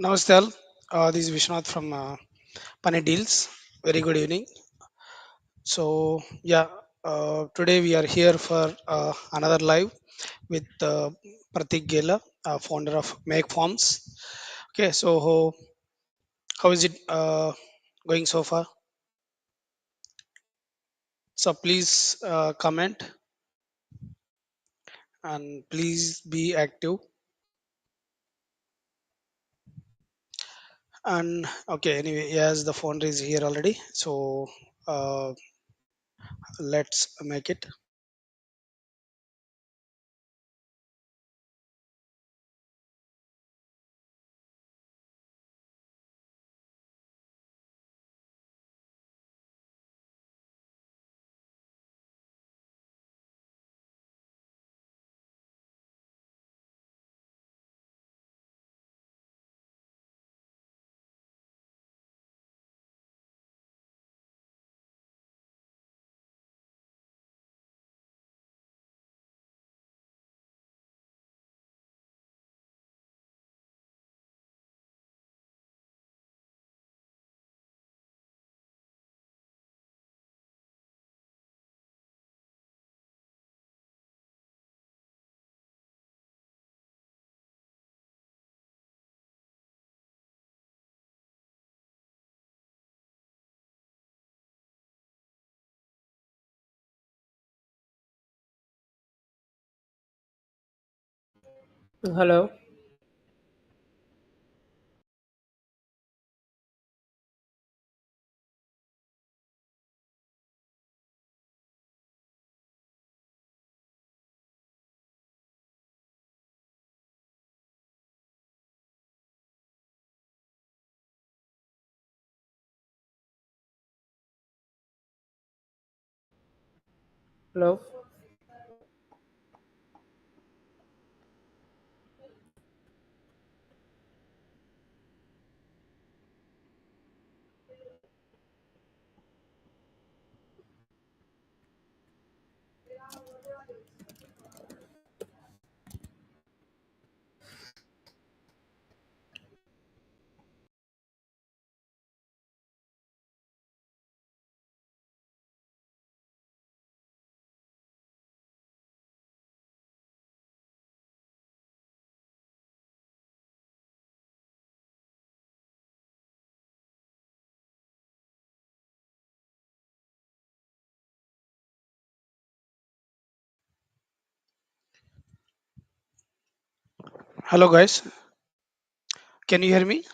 Namaste all. This is Vishwanath from Pane Deals. Very good evening. So today we are here for another live with Pratik Ghela, founder of MakeForms. Okay, so how is it going so far? So please comment and please be active. And okay, anyway, yes, the founder is here already. So uh, let's make it. Hello. Hello. Hello guys, can you hear me?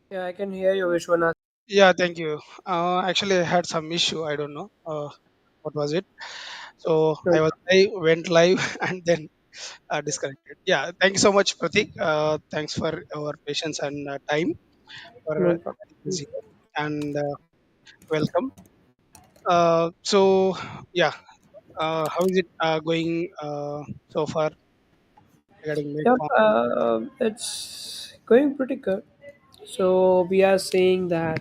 Yeah, I can hear you, Vishwanath. Yeah, thank you. Actually, I had some issue. I don't know what was it. So I went live and then disconnected. Yeah, thank you so much, Pratik. Thanks for your patience and time for No having problem. this here. And welcome. So yeah, how is it going so far regarding Yeah, Medform? it's going pretty good. So we are seeing that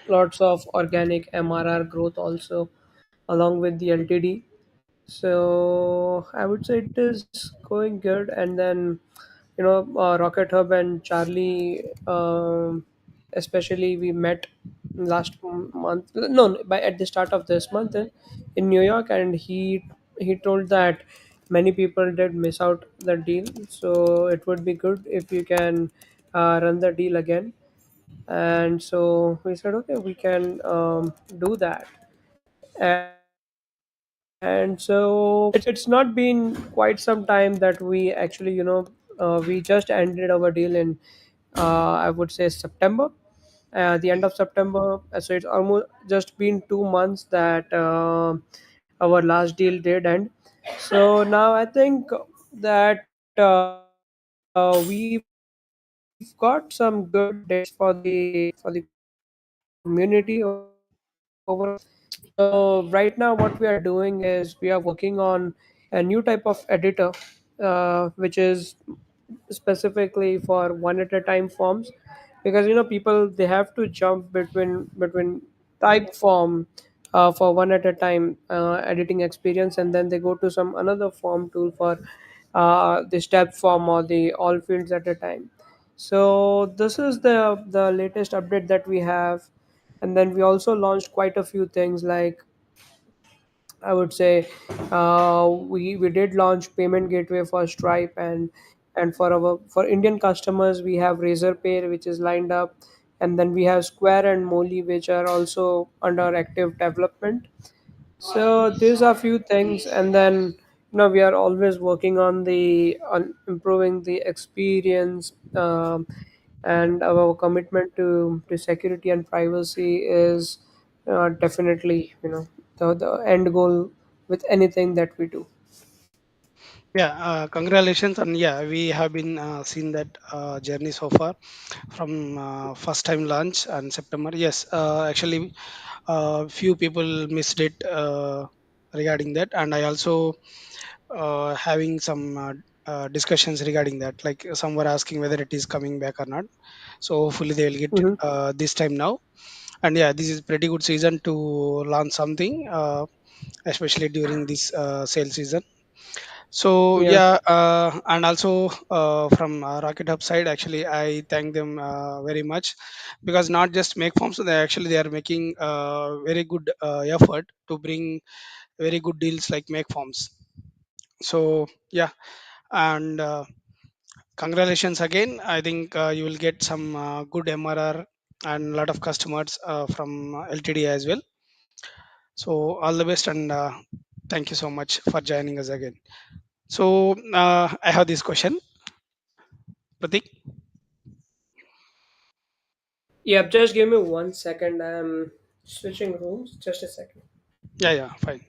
lots of organic MRR growth also along with the LTD. So I would say it is going good. And then, Rocket Hub and Charlie, especially we met last month. No, by at the start of this month in New York, and he told that many people did miss out the deal. So it would be good if you can run the deal again. And so we said, okay, we can do that. And so it's not been quite some time that we actually we just ended our deal in I would say September, the end of September. So it's almost just been 2 months that our last deal did end. So now I think that we've got some good updates for the community overall. So right now, what we are doing is we are working on a new type of editor, which is specifically for one at a time forms, because people they have to jump between type form for one at a time editing experience, and then they go to some another form tool for the step form or the all fields at a time. So this is the latest update that we have, and then we also launched quite a few things like I would say we did launch payment gateway for Stripe, and for Indian customers we have Razorpay which is lined up, and then we have Square and Molly which are also under active development. So these are few things, and then we are always working on improving the experience, and our commitment to security and privacy is definitely the end goal with anything that we do. Yeah, congratulations, and yeah, we have been seen that journey so far from first time launch and September. Yes, actually, few people missed it regarding that, and I also having some discussions regarding that. Like some were asking whether it is coming back or not. So hopefully they will get Hmm. this time now. And yeah, this is pretty good season to launch something, especially during this sale season. So Yeah. yeah, and also from Rocket Hub side, actually, I thank them very much, because not just make forms, they are making very good effort to bring very good deals like make forms. So yeah, and congratulations again. I think you will get some good MRR and a lot of customers from LTD as well. So all the best, and thank you so much for joining us again. So I have this question, Pratik. Yep, just give me 1 second. I'm switching rooms. Just a second. Yeah, yeah, fine.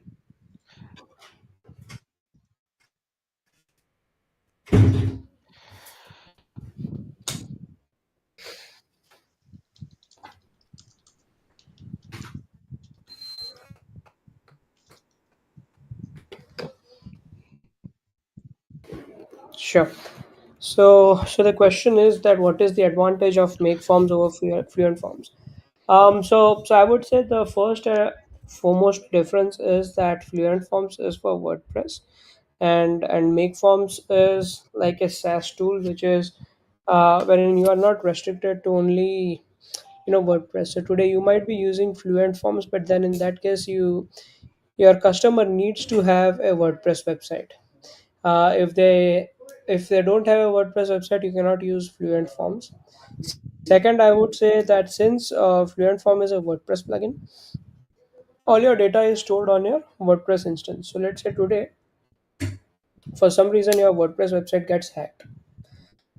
Sure. So the question is that what is the advantage of make forms over fluent forms? So I would say the first foremost difference is that fluent forms is for WordPress, and make forms is like a SaaS tool, which is wherein you are not restricted to only WordPress. So today you might be using fluent forms, but then in that case your customer needs to have a WordPress website. If they don't have a WordPress website, you cannot use Fluent Forms. Second, I would say that since Fluent Form is a WordPress plugin, all your data is stored on your WordPress instance. So let's say today, for some reason, your WordPress website gets hacked.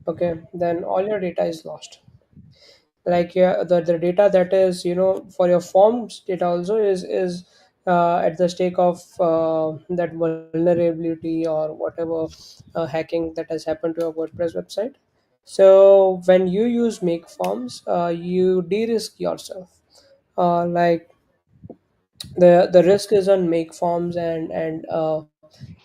Okay, then all your data is lost. Like the data that is for your forms data also is at the stake of that vulnerability or whatever hacking that has happened to your WordPress website. So when you use make forms, you de-risk yourself. Like the risk is on make forms, and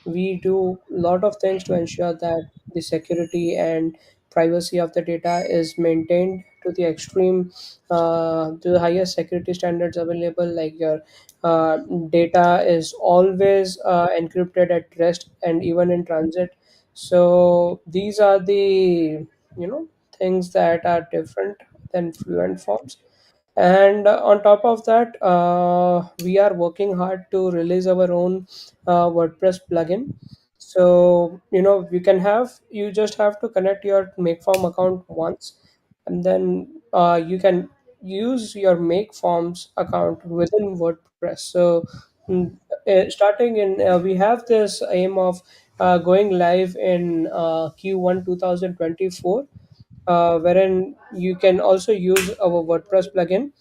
we do a lot of things to ensure that the security and privacy of the data is maintained to the extreme, to the highest security standards available. Like your uh, data is always encrypted at rest and even in transit. So these are the things that are different than fluent forms. And on top of that, we are working hard to release our own WordPress plugin. So you just have to connect your makeform account once, and then you can use your makeforms account within WordPress. So starting in we have this aim of going live in Q1 2024, wherein you can also use our WordPress plugin,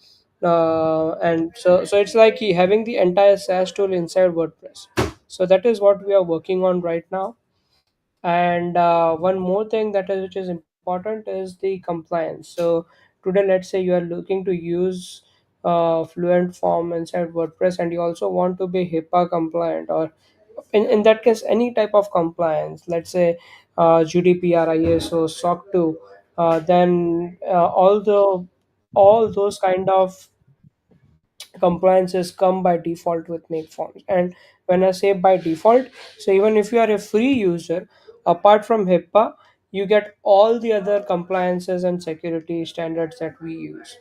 and so it's like having the entire SaaS tool inside WordPress. So that is what we are working on right now. And one more thing that is which is important is the compliance. So today, let's say you are looking to use Fluent Form inside WordPress, and you also want to be HIPAA compliant, or in that case, any type of compliance. Let's say GDPR, ISO, SOC 2. Then all those kind of compliances come by default with make forms. And when I say by default, so even if you are a free user, apart from HIPAA, you get all the other compliances and security standards that we use.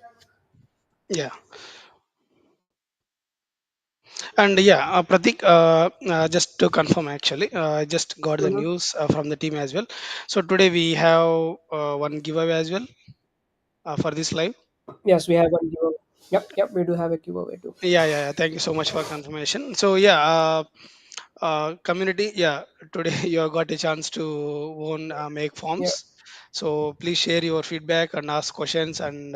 Yeah. And yeah, Pratik, just to confirm, actually, I just got the Mhm. news from the team as well. So today we have one giveaway as well for this live. Yes, we have one giveaway. Yep, we do have a giveaway too. Yeah. Thank you so much for confirmation. So yeah, community, yeah, today you have got a chance to own make Yeah, forms. So please share your feedback and ask questions. And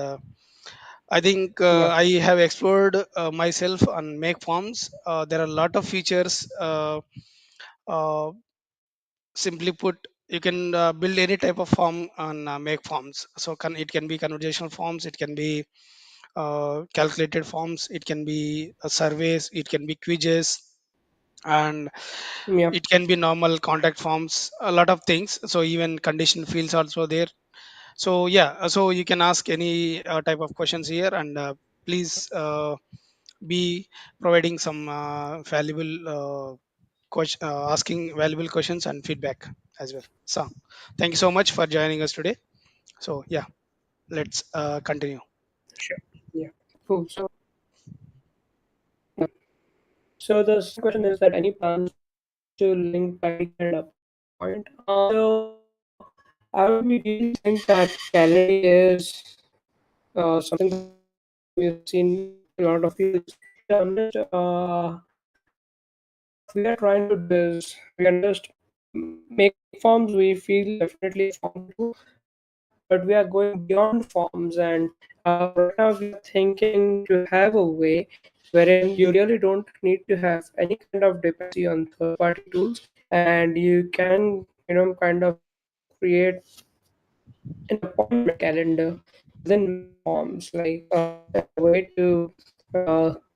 I think yeah, I have explored myself on make forms. There are a lot of features. Uh, Simply put, you can build any type of form on make forms. So it can be conversational forms, it can be calculated forms, it can be surveys, it can be quizzes, and yeah. it can be normal contact forms, a lot of things. So even condition fields also there. So yeah, so you can ask any type of questions here, and please be providing some valuable asking valuable questions and feedback as well. So thank you so much for joining us today. So yeah, let's continue. Sure. Yeah. Cool. Yeah. So the second question is that any plans to link tidy calendar point. So I would be really think that calendar is something that we've seen a lot of people use. To be honest, what we are trying to do is we can just make forms. We feel definitely a form too, but we are going beyond forms. And right now we are thinking to have a way wherein you really don't need to have any kind of dependency on third-party tools, and you can kind of create an appointment calendar within MakeForms, like a way to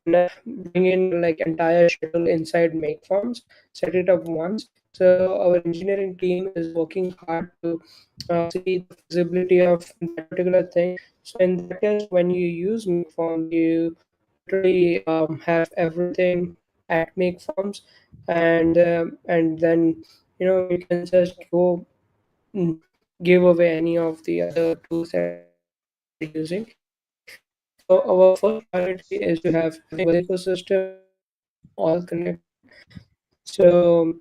bring in like entire schedule inside MakeForms, set it up once. So our engineering team is working hard to see the feasibility of that particular thing. So in that case, when you use MakeForms, you literally have everything at MakeForms, and then you can just go mm, give away any of the other tools that you're using. So our first priority is to have everything within one ecosystem, all connected. So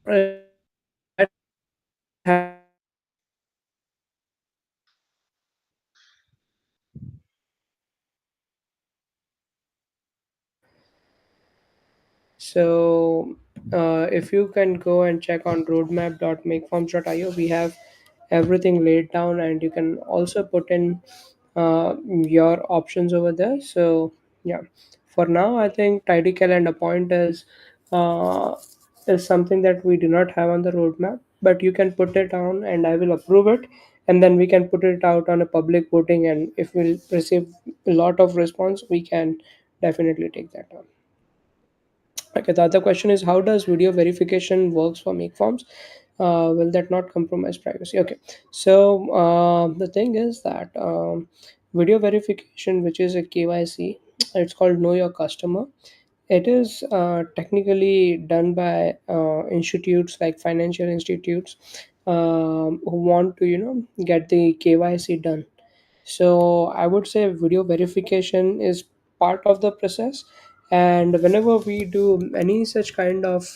in that case, we would have everything So, if you can go and check on roadmap.makeforms.io, we have everything laid down, and you can also put in your options over there. So, yeah, for now, I think Tidycal and Appoint uh, is something that we do not have on the roadmap, but you can put it on, and I will approve it, and then we can put it out on a public voting. And if we receive a lot of response, we can definitely take that on. Okay, the other question is how does video verification works for make forms? Will that not compromise privacy? Okay, so the thing is that video verification, which is a KYC, it's called Know Your Customer. It is technically done by institutes like financial institutes who want to get the KYC done. So I would say video verification is part of the process, and whenever we do any such kind of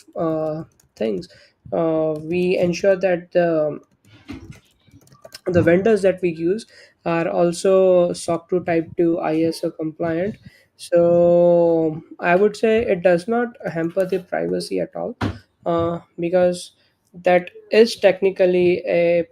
things, we ensure that the vendors that we use are also SOC 2 Type 2 ISO compliant. So I would say it does not hamper the privacy at all, because that is technically a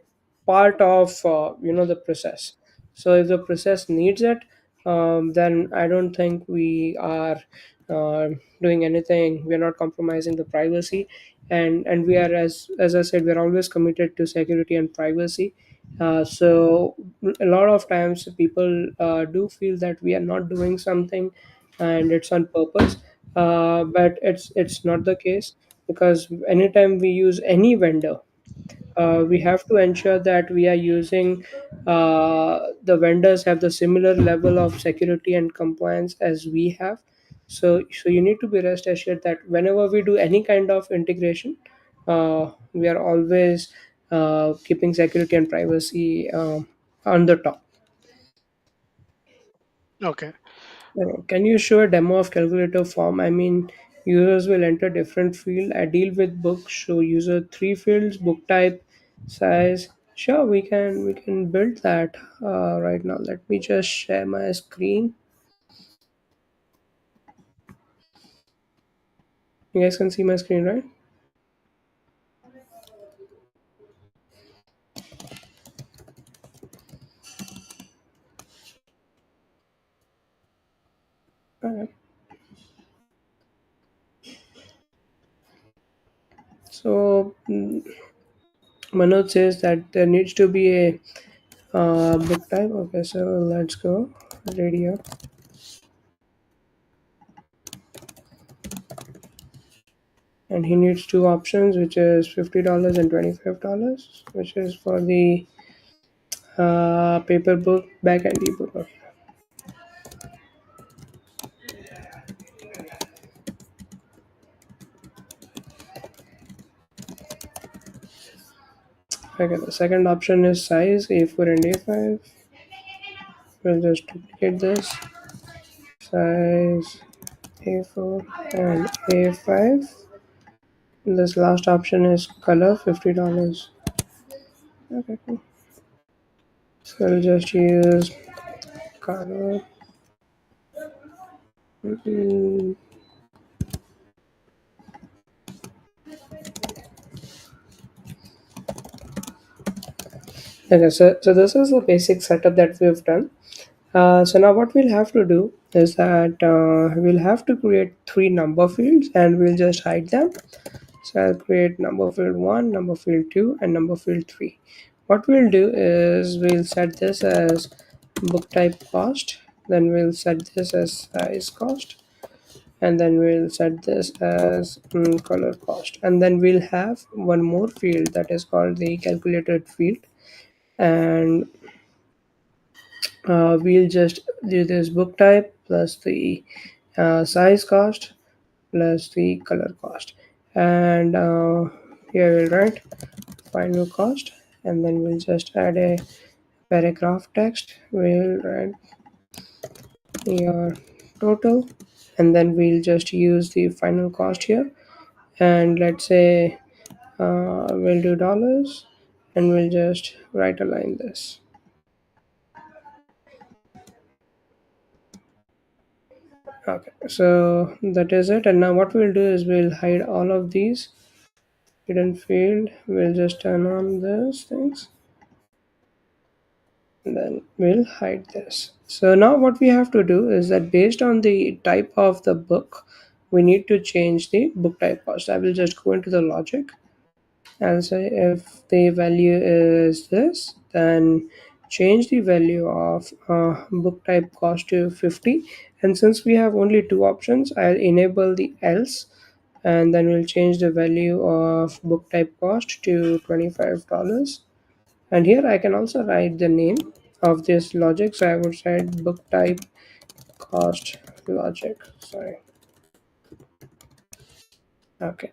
part of the process. So if the process needs it, then I don't think we are uh, doing anything. We are not compromising the privacy, and we are, as I said, we are always committed to security and privacy. So a lot of times people do feel that we are not doing something and it's on purpose, but it's not the case, because anytime we use any vendor, we have to ensure that we are using the vendors have the similar level of security and compliance as we have. So you need to be rest assured that whenever we do any kind of integration, we are always keeping security and privacy on the top. Okay. Can you show a demo of calculator form? I mean, users will enter different field. I deal with books, show user three fields: book type, size. Sure, we can build that right now. Let me just share my screen. You guys can see my screen, right? Okay. So Manoj says that there needs to be a book type. Okay, so let's go radio, and he needs two options, which is $50 and $25, which is for the paper book, back and ebook. Okay, the second option is size A4 and A5. We'll just duplicate this size A4 and A5. This last option is color $50. Okay, cool. So we'll just use color. Mm, Okay, so this is the basic setup that we've done. So now what we'll have to do is that we'll have to create three number fields and we'll just hide them. So I'll create number field 1, number field 2, and number field 3. What we'll do is we'll set this as book type cost, then we'll set this as size cost, and then we'll set this as color cost. And then we'll have one more field that is called the calculated field. And we'll just do this book type plus the size cost plus the color cost. And here we'll write final cost, and then we'll just add a paragraph text. We'll write your total, and then we'll just use the final cost here. And let's say we'll do dollars, and we'll just write a line this. Okay, so that is it. And now what we'll do is we'll hide all of these hidden field. We'll just turn on these things, and then we'll hide this. So now what we have to do is that based on the type of the book, we need to change the book type cost. I will just go into the logic. I'll say if the value is this, then change the value of book type cost to 50. And since we have only two options, I'll enable the else, and then we'll change the value of book type cost to $25. And here I can also write the name of this logic. So I would say book type cost logic. Sorry. Okay.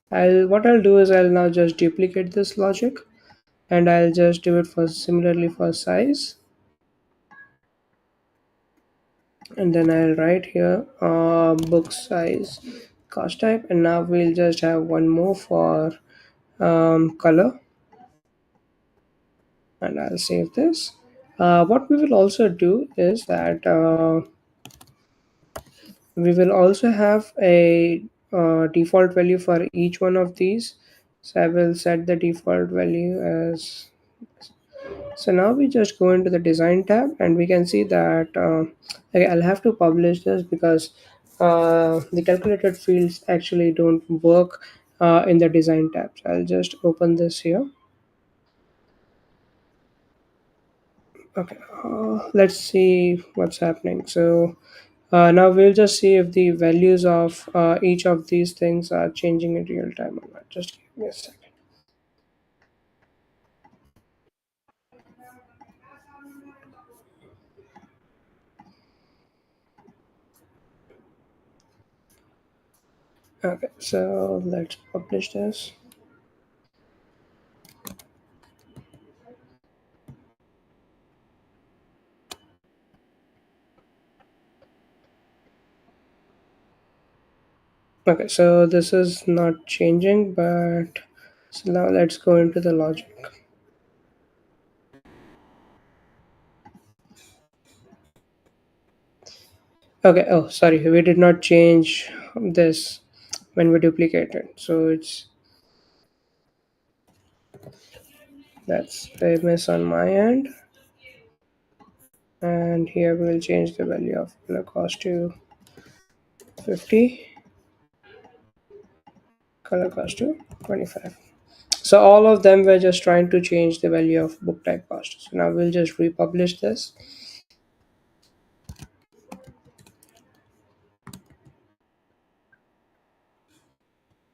I'll do is I'll now just duplicate this logic, and I'll just do it for similarly for size, and then I'll write here book size cost type. And now we'll just have one more for color, and I'll save this. What we will also do is that we will also have a default value for each one of these. So I will set the default value as. So now we just go into the design tab, and we can see that okay, I'll have to publish this because the calculated fields actually don't work in the design tab. So I'll just open this here. Okay, let's see what's happening. So now we'll just see if the values of each of these things are changing in real time or not. Just give me a second. Okay, so let's publish this. Okay, so this is not changing, but so now let's go into the logic. Okay, oh, sorry, we did not change this when we duplicate it. So that's a miss on my end. And here we'll change the value of color cost to 50, color cost to 25. So all of them were just trying to change the value of book type cost. So now we'll just republish this.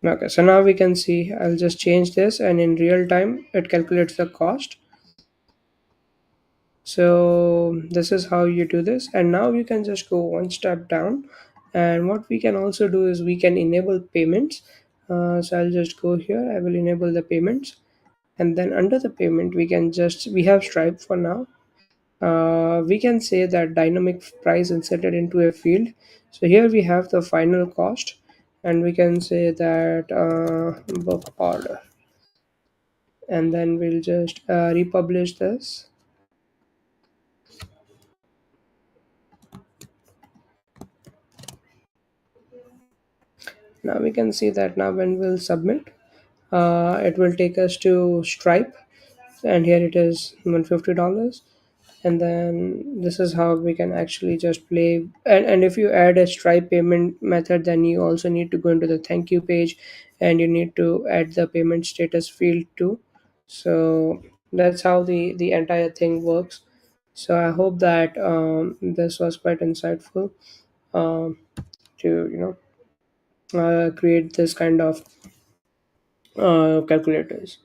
Okay, so now we can see I'll just change this and in real time it calculates the cost. So this is how you do this, and now you can just go one step down, and what we can also do is we can enable payments. So I'll just go here, I will enable the payments, and then under the payment we have Stripe for now. We can say that dynamic price inserted into a field. So here we have the final cost, and we can say that book order, and then we'll just republish this. Now we can see that now when we'll submit, it will take us to Stripe, and here it is $150. And then this is how we can actually just play. And if you add a Stripe payment method, then you also need to go into the thank you page, and you need to add the payment status field too. So that's how the entire thing works. So I hope that this was quite insightful, um, to create this kind of calculators.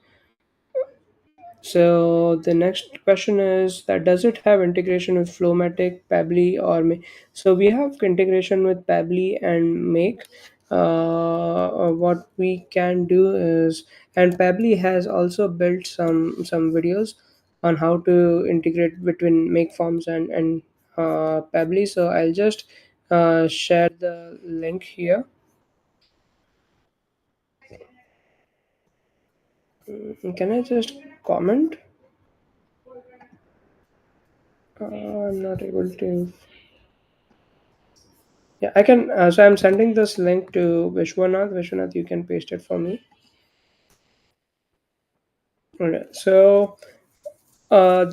So the next question is that does it have integration with Flowmatic, Pabbly, or Make? So we have integration with Pabbly and Make. What we can do is, and Pabbly has also built some videos on how to integrate between MakeForms and Pabbly. So I'll just share the link here. Can I just comment? I'm not able to. Yeah, I can. So I'm sending this link to Vishwanath. Vishwanath, you can paste it for me. Okay. So uh,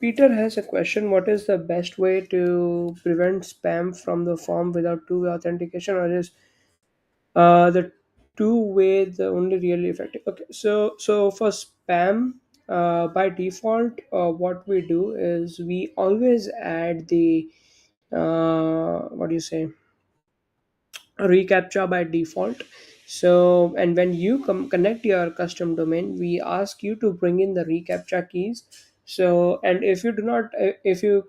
Peter has a question. What is the best way to prevent spam from the form without two-way authentication, or is the two-way the only really effective? Okay. So for spam, by default, what we do is we always add the what do you say, reCAPTCHA by default. So, and when you connect your custom domain, we ask you to bring in the reCAPTCHA keys. So, and if you do not, if you,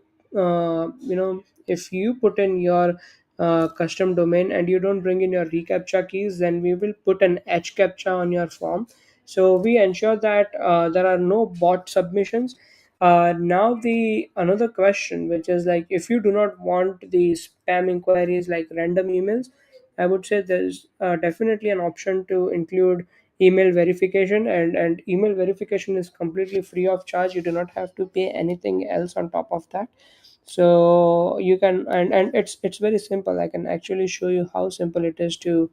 if you put in your custom domain and you don't bring in your reCAPTCHA keys, then we will put an HCAPTCHA on your form. So we ensure that there are no bot submissions. Now the another question, which is like if you do not want the spam inquiries like random emails, I would say there's definitely an option to include email verification, and email verification is completely free of charge. You do not have to pay anything else on top of that. So you can, and it's very simple. I can actually show you how simple it is to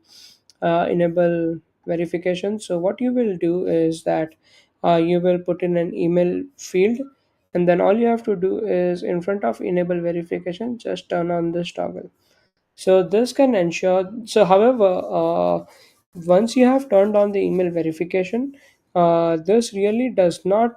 enable verification. So what you will do is that you will put in an email field, and then all you have to do is in front of enable verification, just turn on this toggle. So this can ensure. So, however, once you have turned on the email verification, this really does not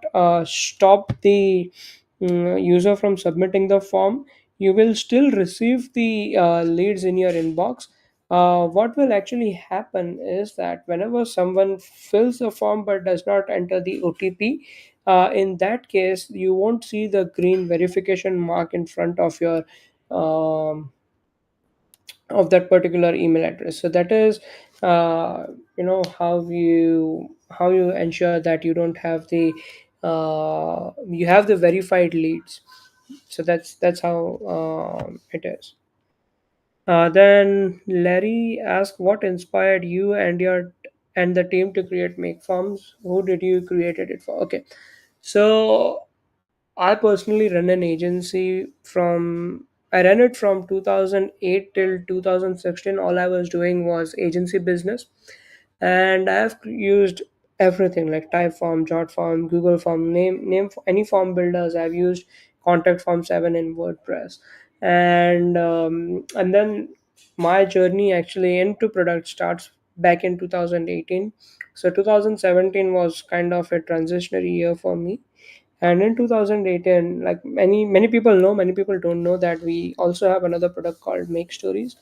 stop the user from submitting the form. You will still receive the leads in your inbox. What will actually happen is that whenever someone fills the form but does not enter the OTP, in that case, you won't see the green verification mark in front um, of that particular email address. So that is how you ensure that you don't have the you have the verified leads. So that's how it is. Then Larry asked, "What inspired you and your and the team to create MakeForms? Who did you created it for?" Okay, so I personally run an agency from I ran it from 2008 till 2016. All I was doing was agency business, and I've used everything like Typeform, Jotform, Google Form, name any form builders. I've used Contact Form 7 in WordPress, and then my journey actually into product starts back in 2018. So 2017 was kind of a transitionary year for me, and in 2018, like many people know, many people don't know that we also have another product called Make Stories.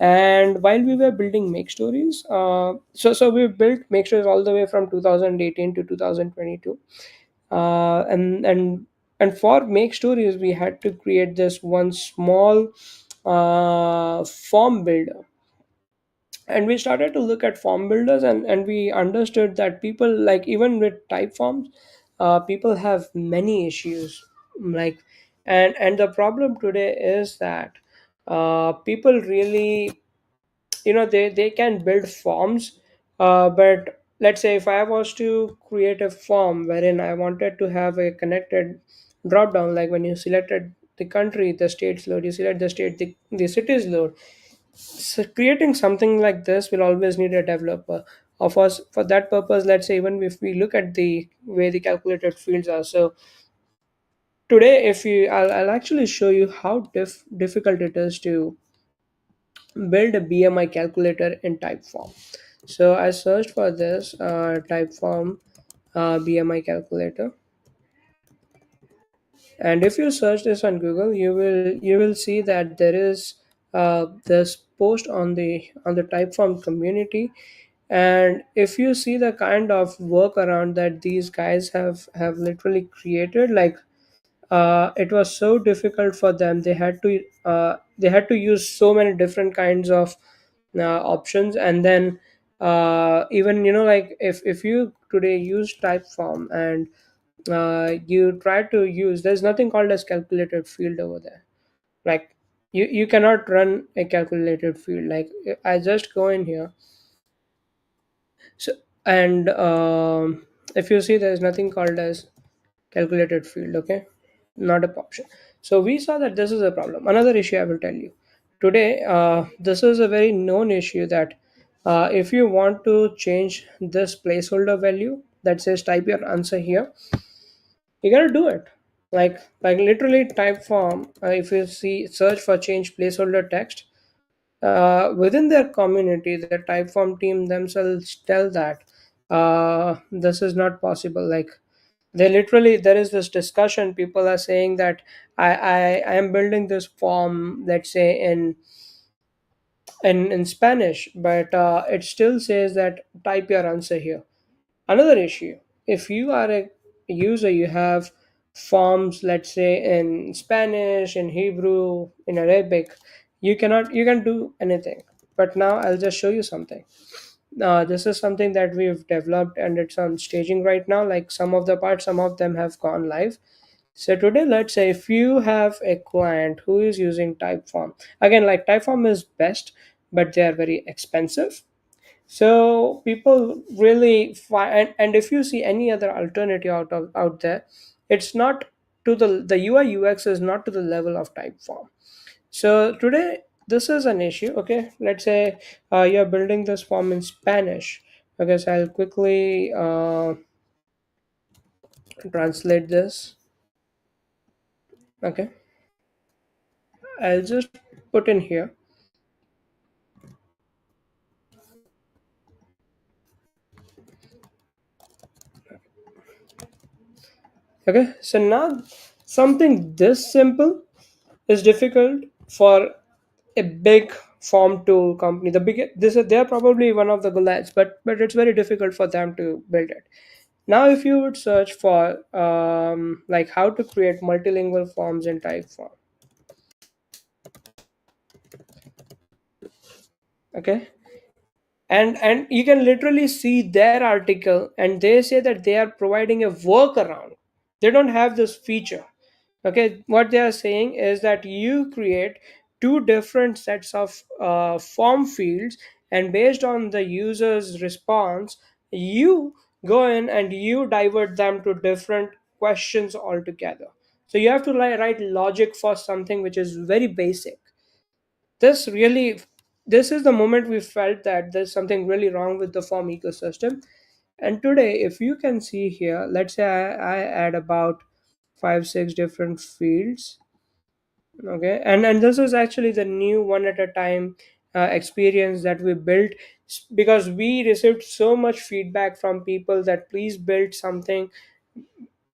And while we were building Make Stories, so we built Make Stories all the way from 2018 to 2022. And for Make Stories, we had to create this one small form builder, and we started to look at form builders, and we understood that people, like even with type forms, people have many issues, like, and the problem today is that people really, they can build forms, but let's say if I was to create a form wherein I wanted to have a connected drop down, like when you selected the country, the states load, you select the state, the cities load. So creating something like this will always need a developer. Of course, for that purpose, let's say even if we look at the way the calculated fields are. So today, if I'll actually show you how difficult it is to build a BMI calculator in Typeform. So I searched for this Typeform BMI calculator, and if you search this on Google, you will see that there is this post on the Typeform community. And if you see the kind of workaround that these guys have literally created, like, it was so difficult for them. They had to use so many different kinds of options. And then even, like, if you today use Typeform and you try to use, there's nothing called as calculated field over there. Like, you cannot run a calculated field. Like, I just go in here. So, and if you see, there's nothing called as calculated field. Okay, not a option. So we saw that this is a problem. Another issue I will tell you today. This is a very known issue that if you want to change this placeholder value that says type your answer here, you gotta do it. Like literally type form. If you see search for change placeholder text, within their community, the Typeform team themselves tell that this is not possible. Like, they literally, there is this discussion. People are saying that I am building this form, let's say in Spanish, but it still says that type your answer here. Another issue: if you are a user, you have forms, let's say in Spanish, in Hebrew, in Arabic, you can do anything. But now I'll just show you something. This is something that we've developed and it's on staging right now. Like, some of the parts, some of them have gone live. So today, let's say if you have a client who is using Typeform, again, like, Typeform is best, but they are very expensive. So people really find, and if you see any other alternative out there, it's not to the UI UX is not to the level of Typeform. So today, this is an issue. Okay, let's say you're building this form in Spanish. Okay, so I'll quickly translate this. Okay, I'll just put in here. Okay, so now something this simple is difficult for a big farm tool company. The big this they are probably one of the Goliaths, but it's very difficult for them to build it. Now, if you would search for like how to create multilingual forms in Typeform, okay, and you can literally see their article, and they say that they are providing a workaround. They don't have this feature. Okay, what they are saying is that you create two different sets of form fields, and based on the user's response, you go in and you divert them to different questions altogether. So you have to write logic for something which is very basic. this really this is the moment we felt that there's something really wrong with the form ecosystem. And today, if you can see here, let's say I add about 5 6 different fields. Okay, and this is actually the new one at a time experience that we built, because we received so much feedback from people that please build something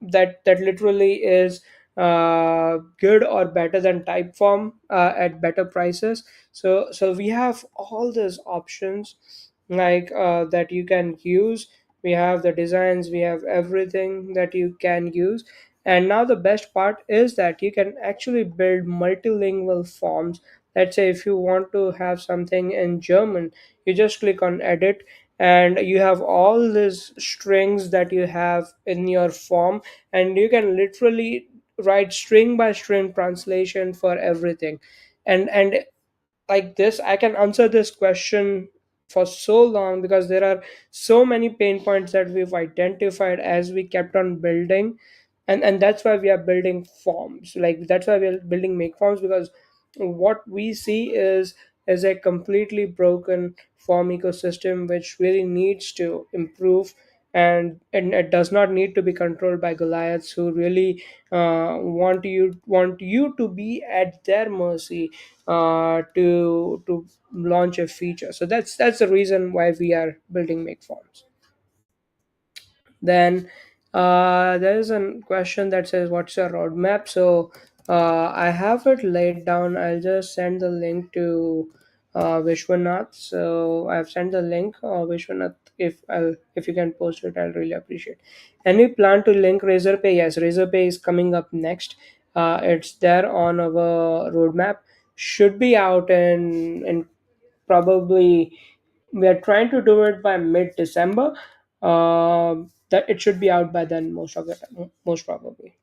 that literally is good or better than typeform at better prices. So we have all these options, like that you can use. We have the designs, we have everything that you can use. And now the best part is that you can actually build multilingual forms. Let's say if you want to have something in German, you just click on edit, and you have all these strings that you have in your form, and you can literally write string by string translation for everything. And like this, I can answer this question for so long, because there are so many pain points that we've identified as we kept on building. And that's why we are building forms, like that's why we're building make forms, because what we see is a completely broken form ecosystem which really needs to improve. And it does not need to be controlled by Goliaths who really want you to be at their mercy to launch a feature. So that's the reason why we are building make forms. Then there is a question that says, "What's your roadmap?" So I have it laid down. I'll just send the link to Vishwanath. So I've sent the link, Vishwanath. If you can post it, I'll really appreciate. And we plan to link Razorpay. Yes, Razorpay is coming up next. It's there on our roadmap. Should be out in probably, we are trying to do it by mid December. That it should be out by then, most of the time, most probably.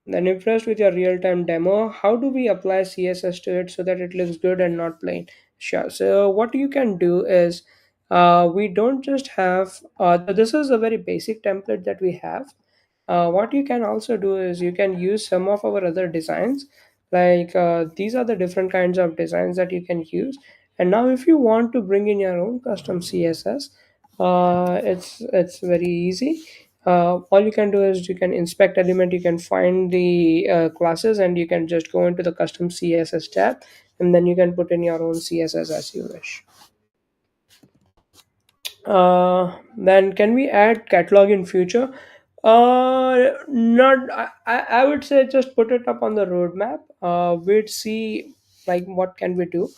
Then impressed with your real-time demo. How do we apply CSS to it so that it looks good and not plain? Sure. So what you can do is, we don't just have. This is a very basic template that we have. What you can also do is you can use some of our other designs. Like these are the different kinds of designs that you can use. And now, if you want to bring in your own custom CSS, it's very easy. All you can do is you can inspect element, you can find the classes, and you can just go into the custom CSS tab, and then you can put in your own CSS as you wish. Then can we add catalog in future? Not. I would say just put it up on the roadmap. We'd see like what can we do.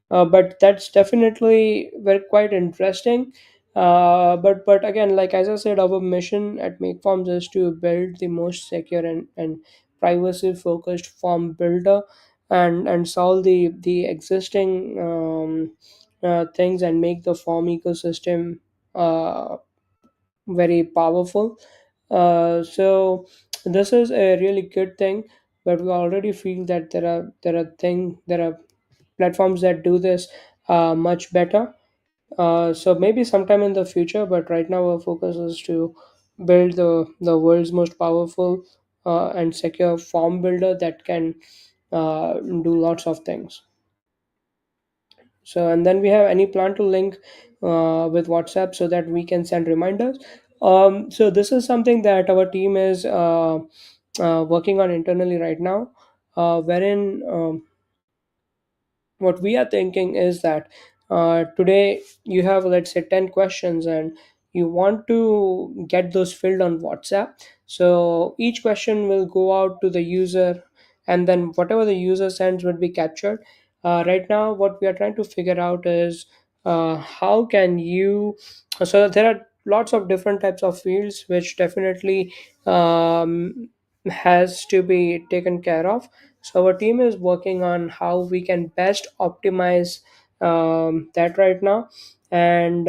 But that's definitely very quite interesting. But again, like as I said, our mission at MakeForms is to build the most secure and privacy focused form builder, and solve the existing things, and make the form ecosystem uh, very powerful. So this is a really good thing, but we already feel that there are platforms that do this much better. So maybe sometime in the future, but right now our focus is to build the world's most powerful and secure form builder that can do lots of things. So, and then we have any plan to link with WhatsApp so that we can send reminders. So this is something that our team is working on internally right now, wherein what we are thinking is that today you have, let's say, 10 questions, and you want to get those filled on WhatsApp. So each question will go out to the user, and then whatever the user sends will be captured. Right now what we are trying to figure out is how can you, so there are lots of different types of fields which definitely has to be taken care of. So our team is working on how we can best optimize that right now. And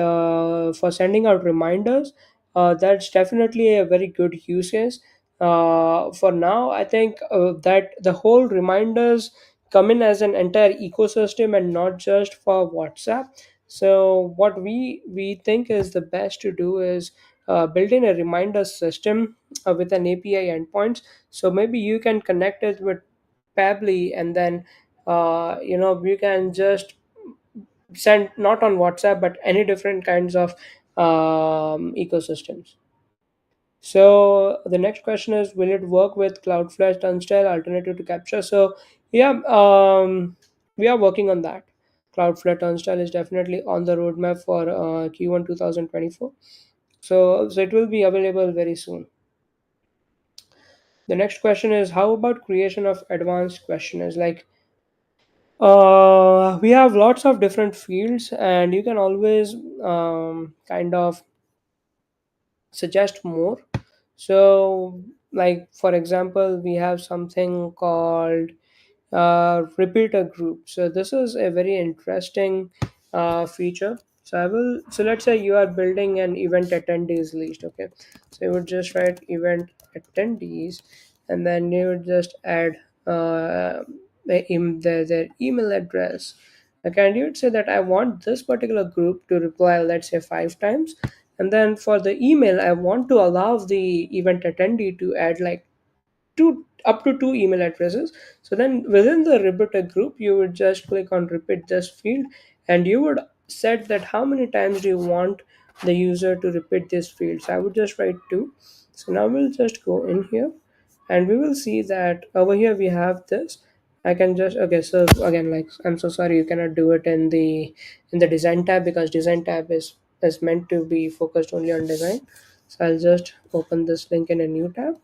for sending out reminders, that's definitely a very good use case. For now, I think that the whole reminders come in as an entire ecosystem and not just for WhatsApp. So what we think is the best to do is build in a reminder system with an API endpoints. So maybe you can connect it with Pably, and then you can just send not on WhatsApp but any different kinds of ecosystems. So the next question is, will it work with Cloudflare Turnstile alternative to Capture? So yeah, we are working on that. Cloudflare Turnstile is definitely on the roadmap for Q1 2024. So it will be available very soon. The next question is, how about creation of advanced questionnaires? Like, we have lots of different fields, and you can always kind of suggest more. So, like for example, we have something called repeater group. So this is a very interesting feature. So I will. So let's say you are building an event attendees list. Okay, so you would just write event attendees, and then you would just add their email address. Okay, and you would say that I want this particular group to reply, let's say 5 times, and then for the email, I want to allow the event attendee to add like two up to two email addresses. So then within the repeater group, you would just click on repeat this field, and you would set that how many times do you want the user to repeat this field. So I would just write two. So now we'll just go in here, and we will see that over here we have this. I can just, okay, so again, like, I'm so sorry, you cannot do it in the design tab, because design tab is meant to be focused only on design. So I'll just open this link in a new tab,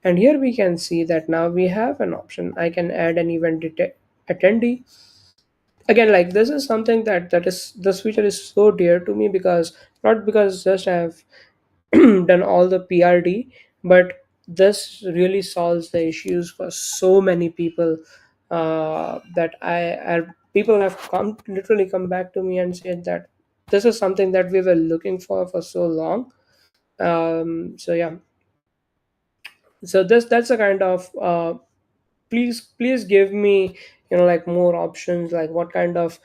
and here we can see that now we have an option. I can add an event attendee. Again, like, this is something that is, this feature is so dear to me, because not because just I have done all the PRD, but this really solves the issues for so many people, that people have come literally come back to me and said that this is something that we were looking for so long. So yeah, so that's a kind of please give me, like, more options, like what kind of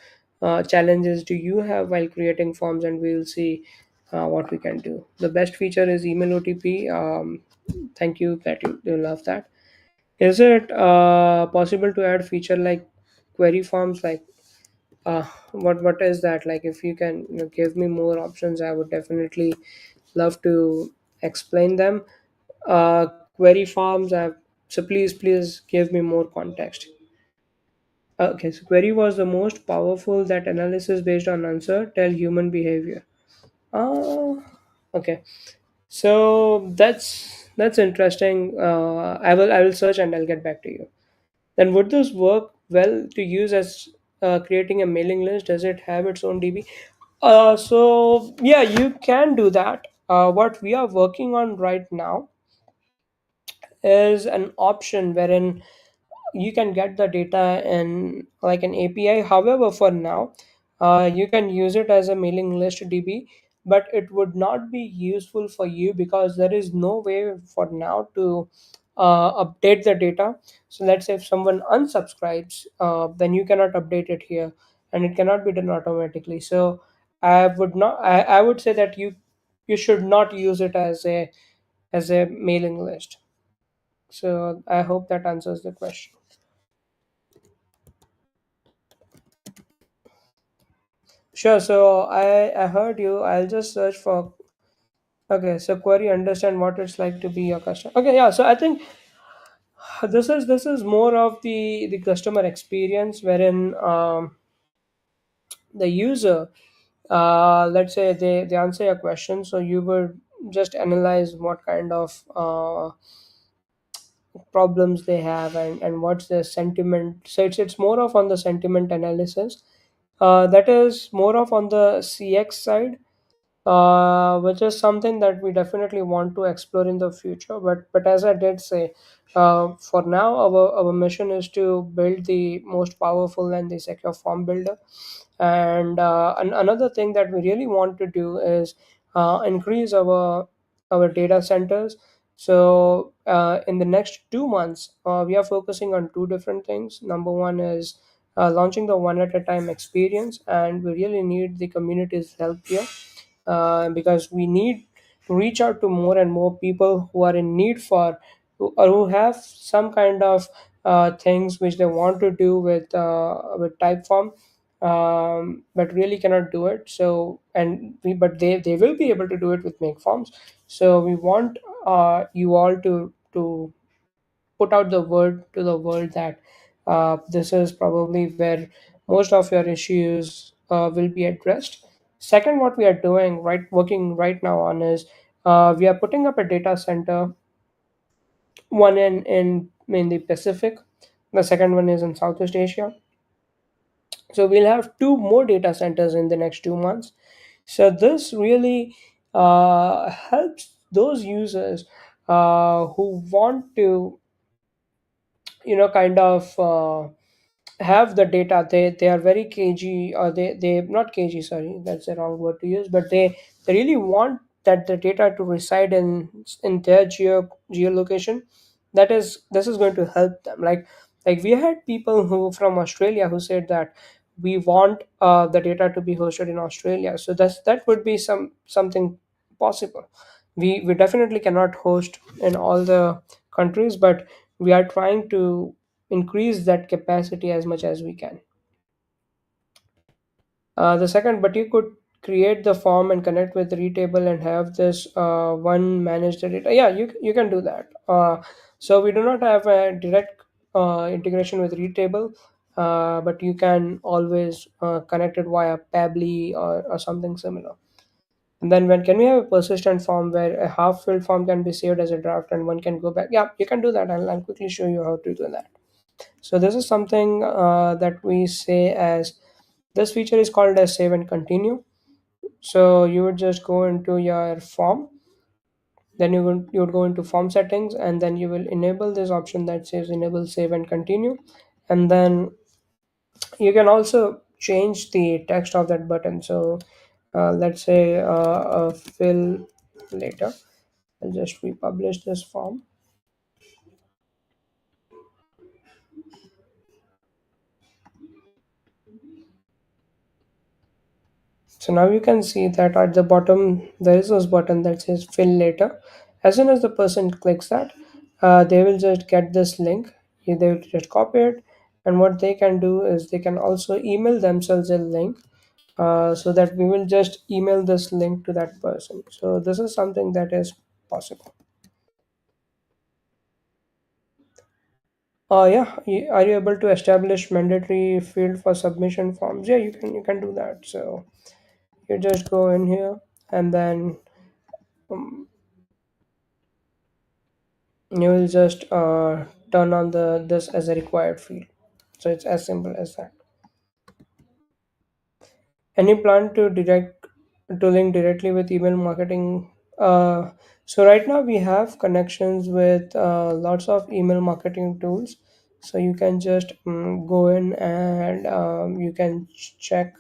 challenges do you have while creating forms, and we'll see what we can do. The best feature is email OTP. Thank you that you love that. Is it possible to add feature like query forms? Like, what is that? Like, if you can, give me more options, I would definitely love to explain them. uh, Query forms, so please give me more context. Okay, so query was the most powerful that analysis based on answer tell human behavior. Oh, okay. So that's interesting. I will search and I'll get back to you. Then would this work well to use as creating a mailing list? Does it have its own DB? So yeah, you can do that. What we are working on right now is an option wherein you can get the data in like an API. However, for now, you can use it as a mailing list DB, but it would not be useful for you because there is no way for now to update the data. So let's say if someone unsubscribes, then you cannot update it here, and it cannot be done automatically. So I would not. I would say that you should not use it as a mailing list. So I hope that answers the question. Sure. So I heard you. I'll just search for. Okay. So query understand what it's like to be your customer. Okay. Yeah. So I think this is more of the customer experience wherein the user, let's say they answer your question, so you would just analyze what kind of problems they have, and what's their sentiment. So it's more of on the sentiment analysis. That is more of on the CX side, which is something that we definitely want to explore in the future. But as I did say, for now, our mission is to build the most powerful and the secure form builder. And another thing that we really want to do is increase our data centers. So in the next 2 months, we are focusing on two different things. Number one is launching the one at a time experience, and we really need the community's help here, because we need to reach out to more and more people who are in need for, or who have some kind of things which they want to do with Typeform, but really cannot do it. So, and we, but they will be able to do it with MakeForms. So we want you all to put out the word to the world that this is probably where most of your issues will be addressed. Second, what we are doing working right now on is we are putting up a data center, one in the Pacific, the second one is in Southeast Asia. So we'll have two more data centers in the next 2 months. So this really helps those users who want to, kind of have the data. They are very cagey, or they not cagey, sorry, that's the wrong word to use, but they really want that the data to reside in their geolocation. This is going to help them. Like we had people who from Australia who said that we want the data to be hosted in Australia. So that would be something possible. We definitely cannot host in all the countries, but we are trying to increase that capacity as much as we can. The second, but you could create the form and connect with Retable and have this one manage the data. Yeah, you can do that. So we do not have a direct integration with Retable, but you can always connect it via Pably or something similar. And then when can we have a persistent form where a half-filled form can be saved as a draft and one can go back? Yeah, you can do that. I'll quickly show you how to do that. So this is something that we say as, this feature is called as save and continue. So you would just go into your form, then you would go into form settings, and then you will enable this option that says enable save and continue. And then you can also change the text of that button. So let's say fill later. I'll just republish this form. So now you can see that at the bottom there is this button that says fill later. As soon as the person clicks that, they will just get this link. They will just copy it, and what they can do is they can also email themselves a link, so that we will just email this link to that person. So this is something that is possible. Yeah, are you able to establish mandatory field for submission forms? Yeah, you can do that. So you just go in here, and then you will just turn on the this as a required field. So it's as simple as that. Any plan to link directly with email marketing? So right now we have connections with lots of email marketing tools. So you can just go in, and you can check.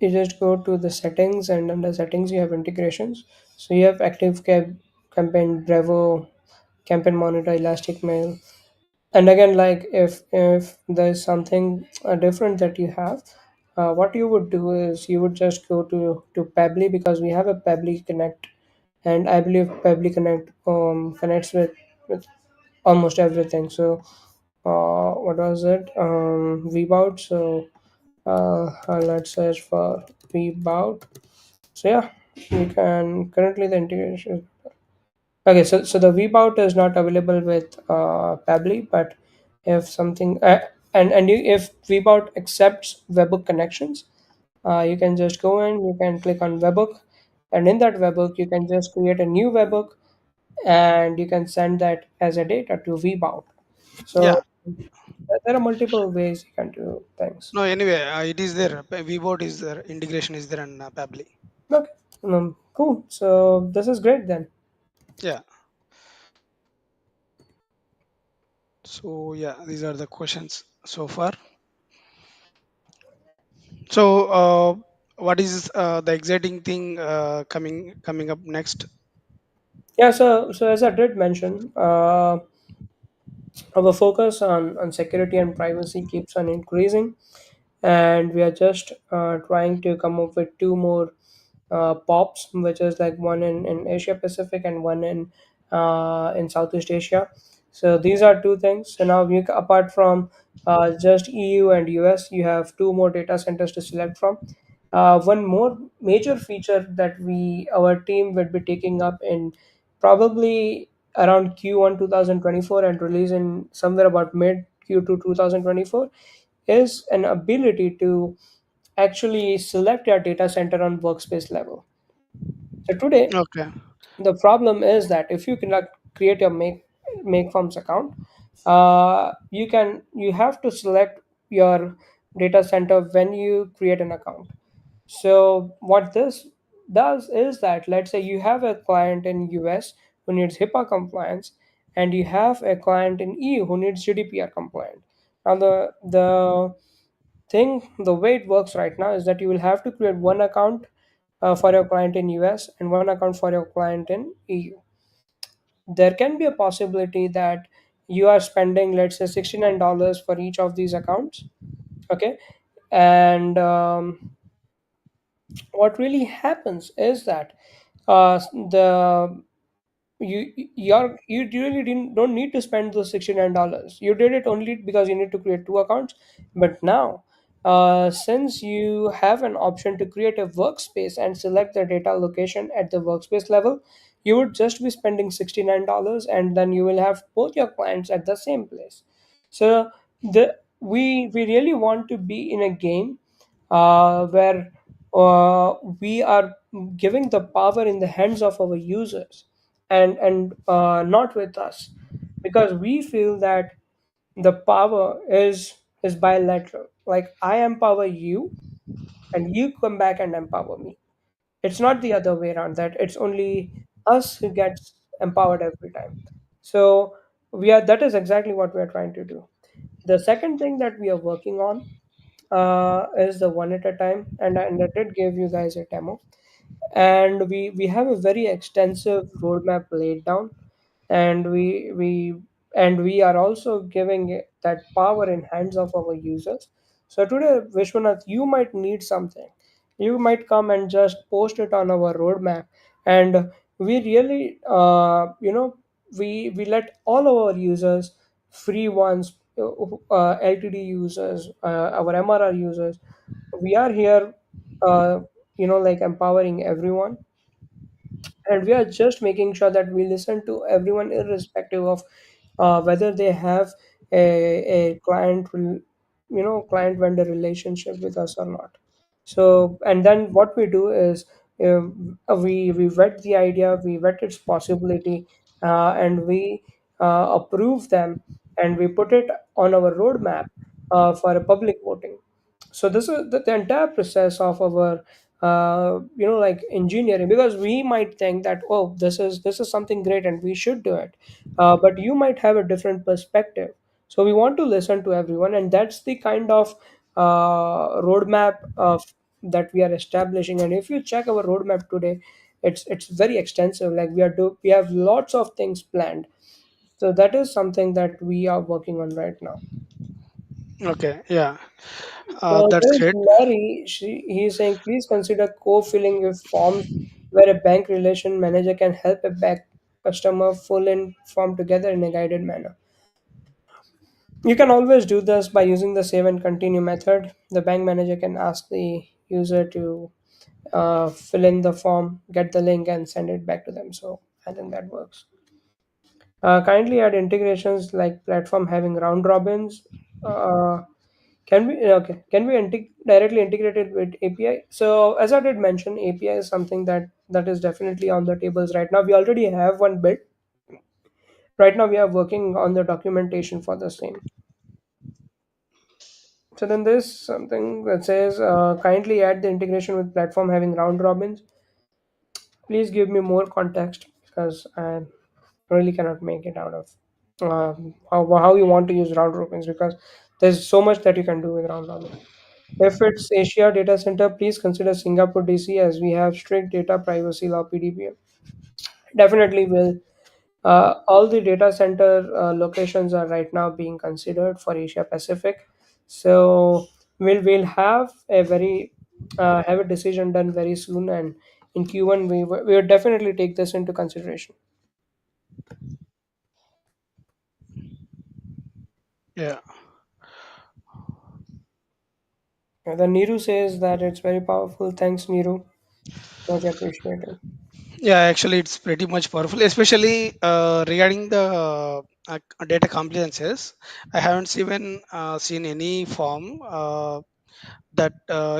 You just go to the settings, and under settings you have integrations. So you have campaign, Bravo, campaign monitor, elastic mail. And again, like if there's something different that you have, what you would do is you would just go to Pebble, because we have a Pebble Connect, and I believe Pebble Connect connects with almost everything. So what was it, Vbout. So let's search for Vbout. So yeah, you can currently the integration. Okay, so the vbout is not available with Pably, but if something if vbout accepts webhook connections, you can just go in, you can click on webhook, and in that webhook you can just create a new webhook, and you can send that as a data to vbout. Yeah. So there are multiple ways you can do things. No, anyway, it is there. VBOT is there. Integration is there and Pably. Okay, cool. So this is great then. Yeah. So yeah, these are the questions so far. So what is the exciting thing coming up next? Yeah, so as I did mention, our focus on security and privacy keeps on increasing, and we are just trying to come up with two more pops, which is like one in Asia Pacific and one in Southeast Asia. So these are two things. So now you, apart from just EU and US, you have two more data centers to select from. One more major feature that we our team will be taking up in probably around Q1 2024 and release in somewhere about mid Q2 2024 is an ability to actually select your data center on workspace level. So today, Okay. the problem is that if you cannot create your MakeForms account, you have to select your data center when you create an account. So what this does is that, let's say you have a client in US who needs HIPAA compliance, and you have a client in EU who needs GDPR compliant. Now the way it works right now is that you will have to create one account for your client in US and one account for your client in EU. There can be a possibility that you are spending, let's say, $69 for each of these accounts. Okay, and what really happens is that the you really don't need to spend those $69. You did it only because you need to create two accounts. But now, since you have an option to create a workspace and select the data location at the workspace level, you would just be spending $69, and then you will have both your clients at the same place. So we really want to be in a game where we are giving the power in the hands of our users, and not with us, because we feel that the power is bilateral. Like, I empower you and you come back and empower me. It's not the other way around, that it's only us who gets empowered every time. So that is exactly what we are trying to do. The second thing that we are working on is the one at a time, and I did give you guys a demo, and we have a very extensive roadmap laid down, and we are also giving that power in hands of our users. So today, Vishwanath, you might need something, you might come and just post it on our roadmap, and we really we let all our users, free ones, LTD users, our MRR users, we are here, uh, like empowering everyone, and we are just making sure that we listen to everyone irrespective of whether they have a client vendor relationship with us or not. So, and then what we do is, we vet the idea, we vet its possibility, and we approve them, and we put it on our roadmap for a public voting. So this is the entire process of our like engineering, because we might think that, oh, this is something great and we should do it, but you might have a different perspective. So we want to listen to everyone, and that's the kind of roadmap of that we are establishing. And if you check our roadmap today, it's very extensive. Like, we have lots of things planned. So that is something that we are working on right now. Okay. Yeah. So That's there's great. Larry. He's saying, please consider co-filling with forms where a bank relation manager can help a bank customer fill in form together in a guided manner. You can always do this by using the save and continue method. The bank manager can ask the user to fill in the form, get the link, and send it back to them. So I think that works. Kindly add integrations like platform having round robins. Uh, Can we directly integrate it with API? So as I did mention, API is something that is definitely on the tables right now. We already have one built. Right now we are working on the documentation for the same. So then there's something that says, kindly add the integration with platform having round robins. Please give me more context, because I really cannot make it out of how you want to use round robins, because there's so much that you can do with round robin. If it's Asia data center, please consider Singapore DC, as we have strict data privacy law, PDPA. Definitely will. All the data center locations are right now being considered for Asia Pacific. So we'll have a decision done very soon, and in Q1 we will definitely take this into consideration. Yeah. The Niru says that it's very powerful. Thanks, Niru. Much appreciated. Yeah, actually, it's pretty much powerful, especially regarding the data compliances. I haven't even seen any form that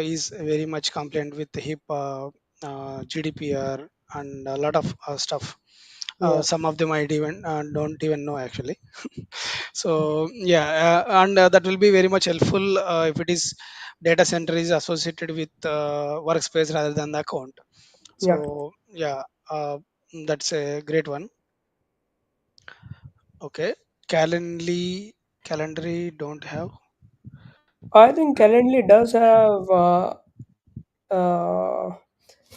is very much compliant with the HIPAA, GDPR, and a lot of stuff. Yeah, Some of them I even don't even know actually. So yeah, and that will be very much helpful if it is data center is associated with workspace rather than the account. yeah. So yeah, that's a great one. Okay, Calendly don't have. I think Calendly does have. Uh,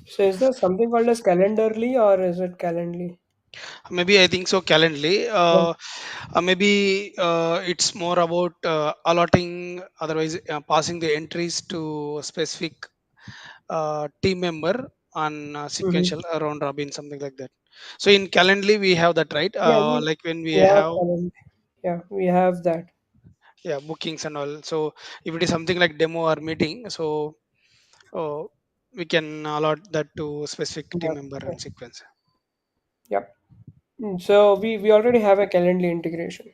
so is there something called as Calendarly or is it Calendly? Maybe I think so. Calendly. Yeah. Maybe it's more about allotting, otherwise passing the entries to a specific team member on Mm-hmm. sequential round robin, something like that. So in Calendly we have that, right? Yeah, Like when we we have have, Calendly. Yeah, we have that. yeah, bookings and all. So if it is something like demo or meeting, so we can allot that to specific team Yeah. member and sequence. Yep. So we already have a Calendly integration.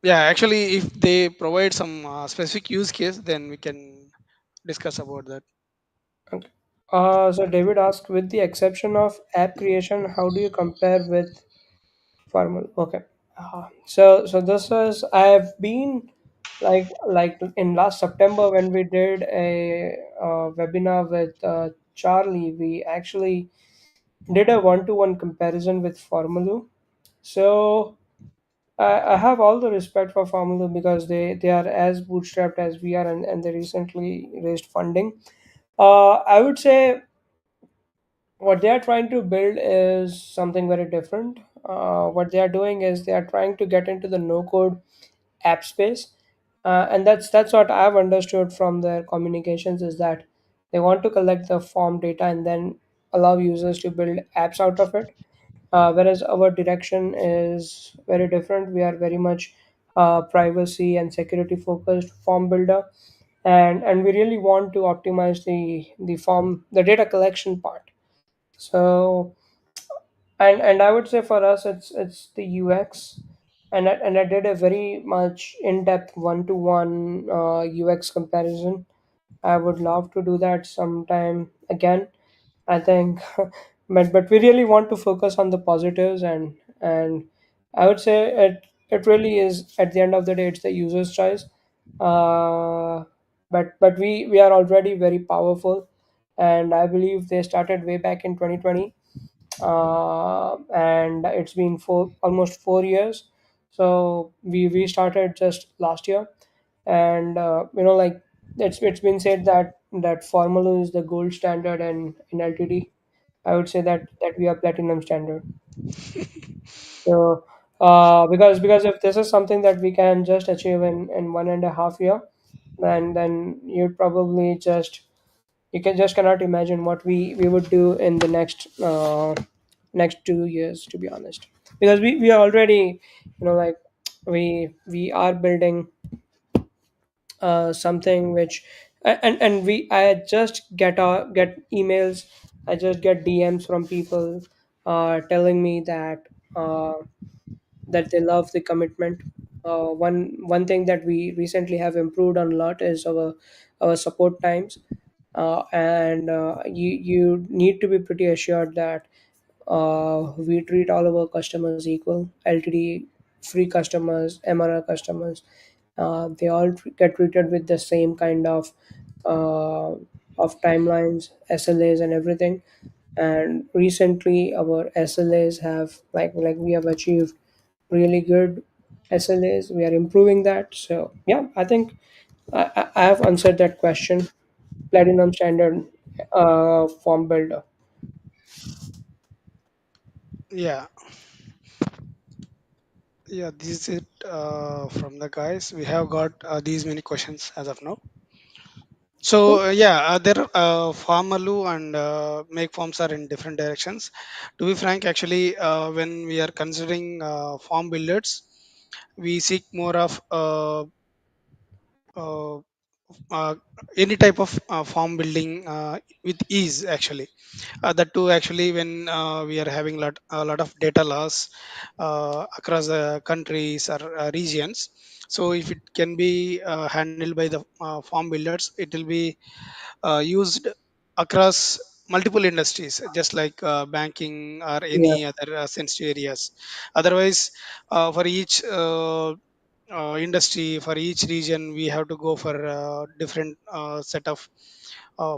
Yeah, actually, if they provide some specific use case, then we can discuss about that. Okay. So David asked, with the exception of app creation, how do you compare with formal? Okay. So this is I've been like in last September when we did a webinar with Charlie, we actually did a one-to-one comparison with Formulu. So I have all the respect for Formula because they are as bootstrapped as we are, and they recently raised funding. I would say what they are trying to build is something very different. What they are doing is they are trying to get into the no-code app space, and that's what I've understood from their communications is that they want to collect the form data and then allow users to build apps out of it. Whereas our direction is very different. We are very much privacy and security focused form builder, and we really want to optimize the data collection part. So and I would say for us it's the UX, and I did a very much in depth one to one UX comparison. I would love to do that sometime again. I think, but we really want to focus on the positives, and I would say it really is at the end of the day it's the user's choice. But we are already very powerful, and I believe they started way back in 2020, and it's been almost 4 years. So we started just last year, and like it's been said that Formula is the gold standard, and in LTD, I would say that we are platinum standard. So because if this is something that we can just achieve in 1.5 year, then you'd probably just you can just cannot imagine what we would do in the next 2 years, to be honest, because we are already like we are building something which and we I just get emails, I just get DMs from people telling me uh, that they love the commitment. One thing that we recently have improved on a lot is our support times, and you need to be pretty assured that we treat all of our customers equal. LTD free customers, MRR customers, they all get treated with the same kind uh, of timelines, SLAs, and everything. And recently, our SLAs have like we have achieved really good SLAs. We are improving that. So yeah, I think I have answered that question. Platinum standard form builder. Yeah, yeah, this is it from the guys. We have got these many questions as of now. So Cool. yeah, there formal and make forms are in different directions. To be frank, actually, when we are considering form builders, we seek more of uh, uh, any type of form building with ease actually. That too actually when we are having a lot of data loss across the countries or regions. So if it can be handled by the form builders, it will be used across multiple industries, just like banking or any Yeah, other sensitive areas. Otherwise, for each industry, for each region, we have to go for different set of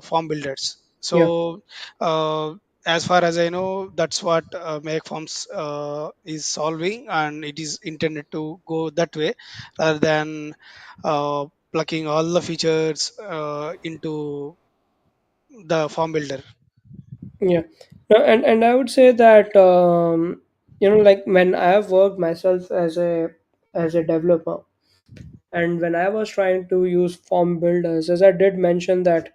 form builders. yeah, So uh, as far as I know, that's what MakeForms is solving, and it is intended to go that way rather than plugging all the features into the form builder. yeah. No, and I would say that like when I have worked myself as a developer, and when I was trying to use form builders, as I did mention that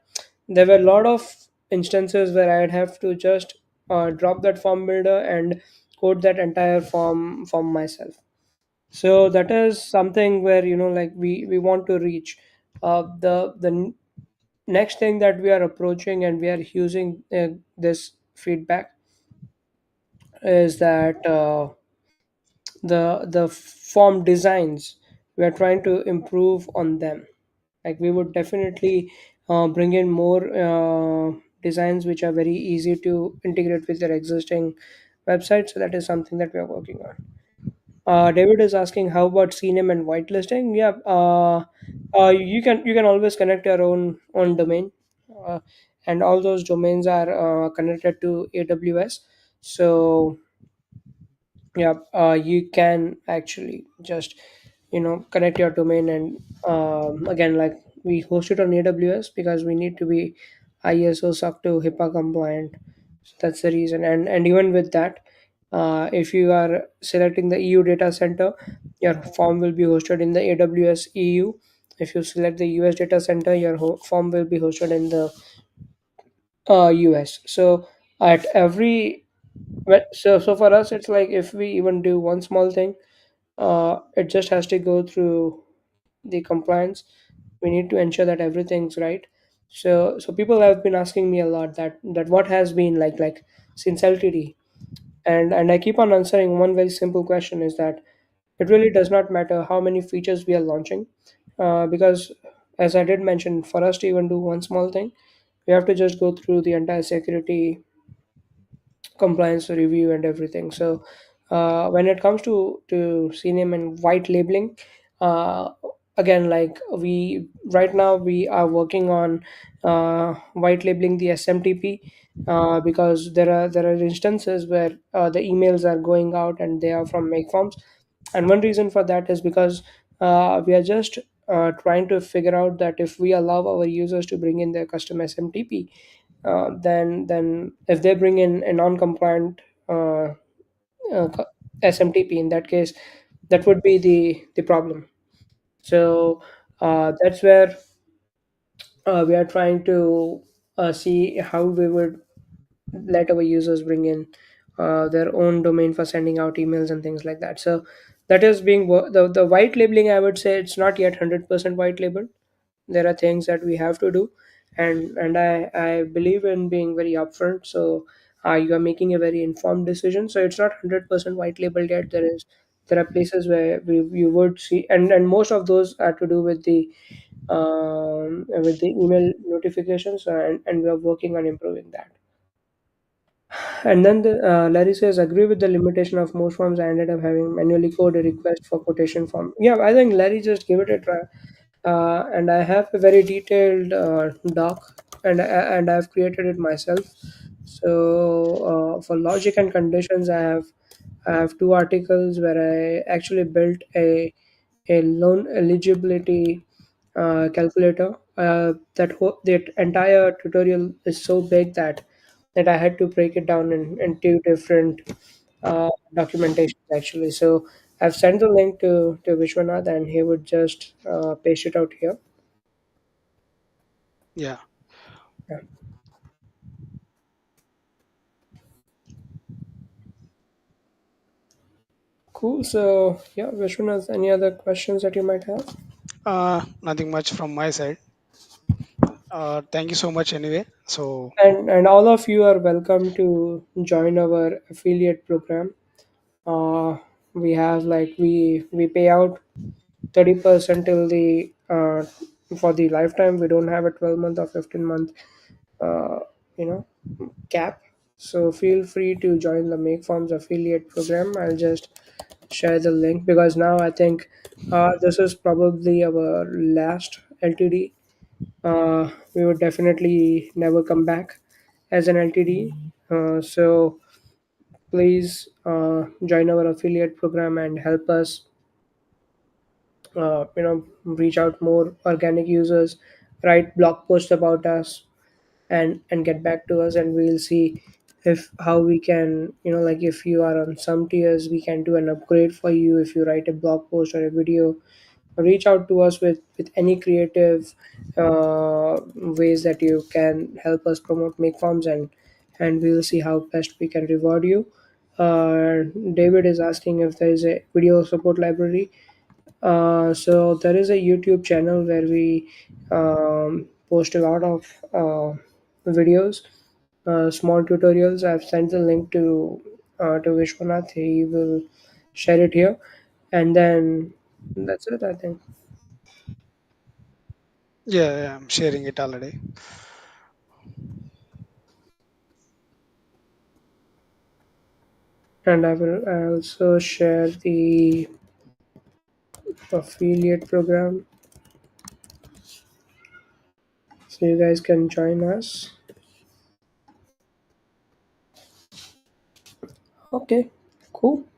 there were a lot of instances where I'd have to just drop that form builder and code that entire form myself. So that is something where like we want to reach. The next thing that we are approaching and we are using this feedback is that the form designs, we are trying to improve on them. Like we would definitely bring in more designs which are very easy to integrate with their existing website. So that is something that we are working on. David is asking how about CNAME and whitelisting. Yeah, you can always connect your own domain, uh, and all those domains are connected to AWS. So yeah, you can actually just connect your domain, and again, like we host it on AWS because we need to be ISO SOC 2 HIPAA compliant. So that's the reason. And even with that, if you are selecting the EU data center, your form will be hosted in the AWS EU. If you select the US data center, your form will be hosted in the US. So at every so for us, it's like if we even do one small thing, it just has to go through the compliance. We need to ensure that everything's right. So people have been asking me a lot that what has been like since LTD, and I keep on answering one very simple question is that it really does not matter how many features we are launching, because as I did mention, for us to even do one small thing, we have to just go through the entire security compliance review and everything. So when it comes to CNAME and white labeling, uh, again, like we right now we are working on white labeling the SMTP, because there are instances where the emails are going out and they are from MakeForms, and one reason for that is because we are just trying to figure out that if we allow our users to bring in their custom SMTP, then if they bring in a non-compliant uh, SMTP, in that case, that would be the problem. So that's where we are trying to see how we would let our users bring in their own domain for sending out emails and things like that. So that is being the white labeling. I would say it's not yet 100% white labeled. There are things that we have to do, and I believe in being very upfront. So you are making a very informed decision. So it's not 100% white labeled yet. There are places where you would see, and most of those are to do with the email notifications, and we are working on improving that. And then Larry says, agree with the limitation of most forms. I ended up having manually code a request for quotation form. Yeah, I think Larry just give it a try. And I have a very detailed doc, and I've created it myself. So for logic and conditions, I have two articles where I actually built a loan eligibility calculator. That entire tutorial is so big that I had to break it down into different documentation actually. So I've sent the link to Vishwanath, and he would just paste it out here. Yeah. Yeah. Cool. So yeah, Vishwanath, any other questions that you might have? Nothing much from my side. Thank you so much anyway. So And all of you are welcome to join our affiliate program. Uh, we have like we pay out 30% till the for the lifetime. We don't have a 12-month or 15-month uh, you know cap. So feel free to join the MakeForms affiliate program. I'll just share the link because now I think this is probably our last LTD. We would definitely never come back as an LTD. So please join our affiliate program and help us reach out more organic users, write blog posts about us, and get back to us, and we'll see if how we can, like if you are on some tiers, we can do an upgrade for you. If you write a blog post or a video, reach out to us with any creative ways that you can help us promote make farms, and we'll see how best we can reward you. uh, David is asking if there is a video support library. So there is a YouTube channel where we post a lot of videos, small tutorials. I've sent the link to Vishwanath. He will share it here, and then that's it, I think. yeah, yeah, I'm sharing it already. And I will also share the affiliate program so you guys can join us. Okay, cool.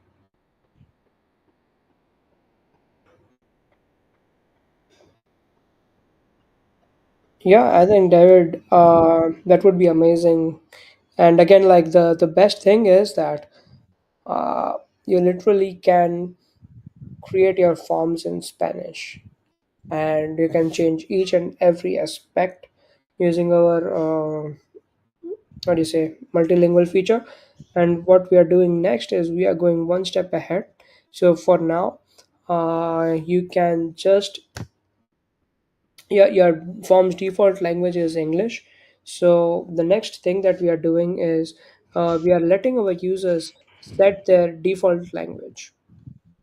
Yeah, I think David, that would be amazing. And again, like the best thing is that uh, you literally can create your forms in Spanish, and you can change each and every aspect using our what do you say multilingual feature. And what we are doing next is we are going one step ahead. So for now, you can just, your form's default language is English. So the next thing that we are doing is we are letting our users set their default language.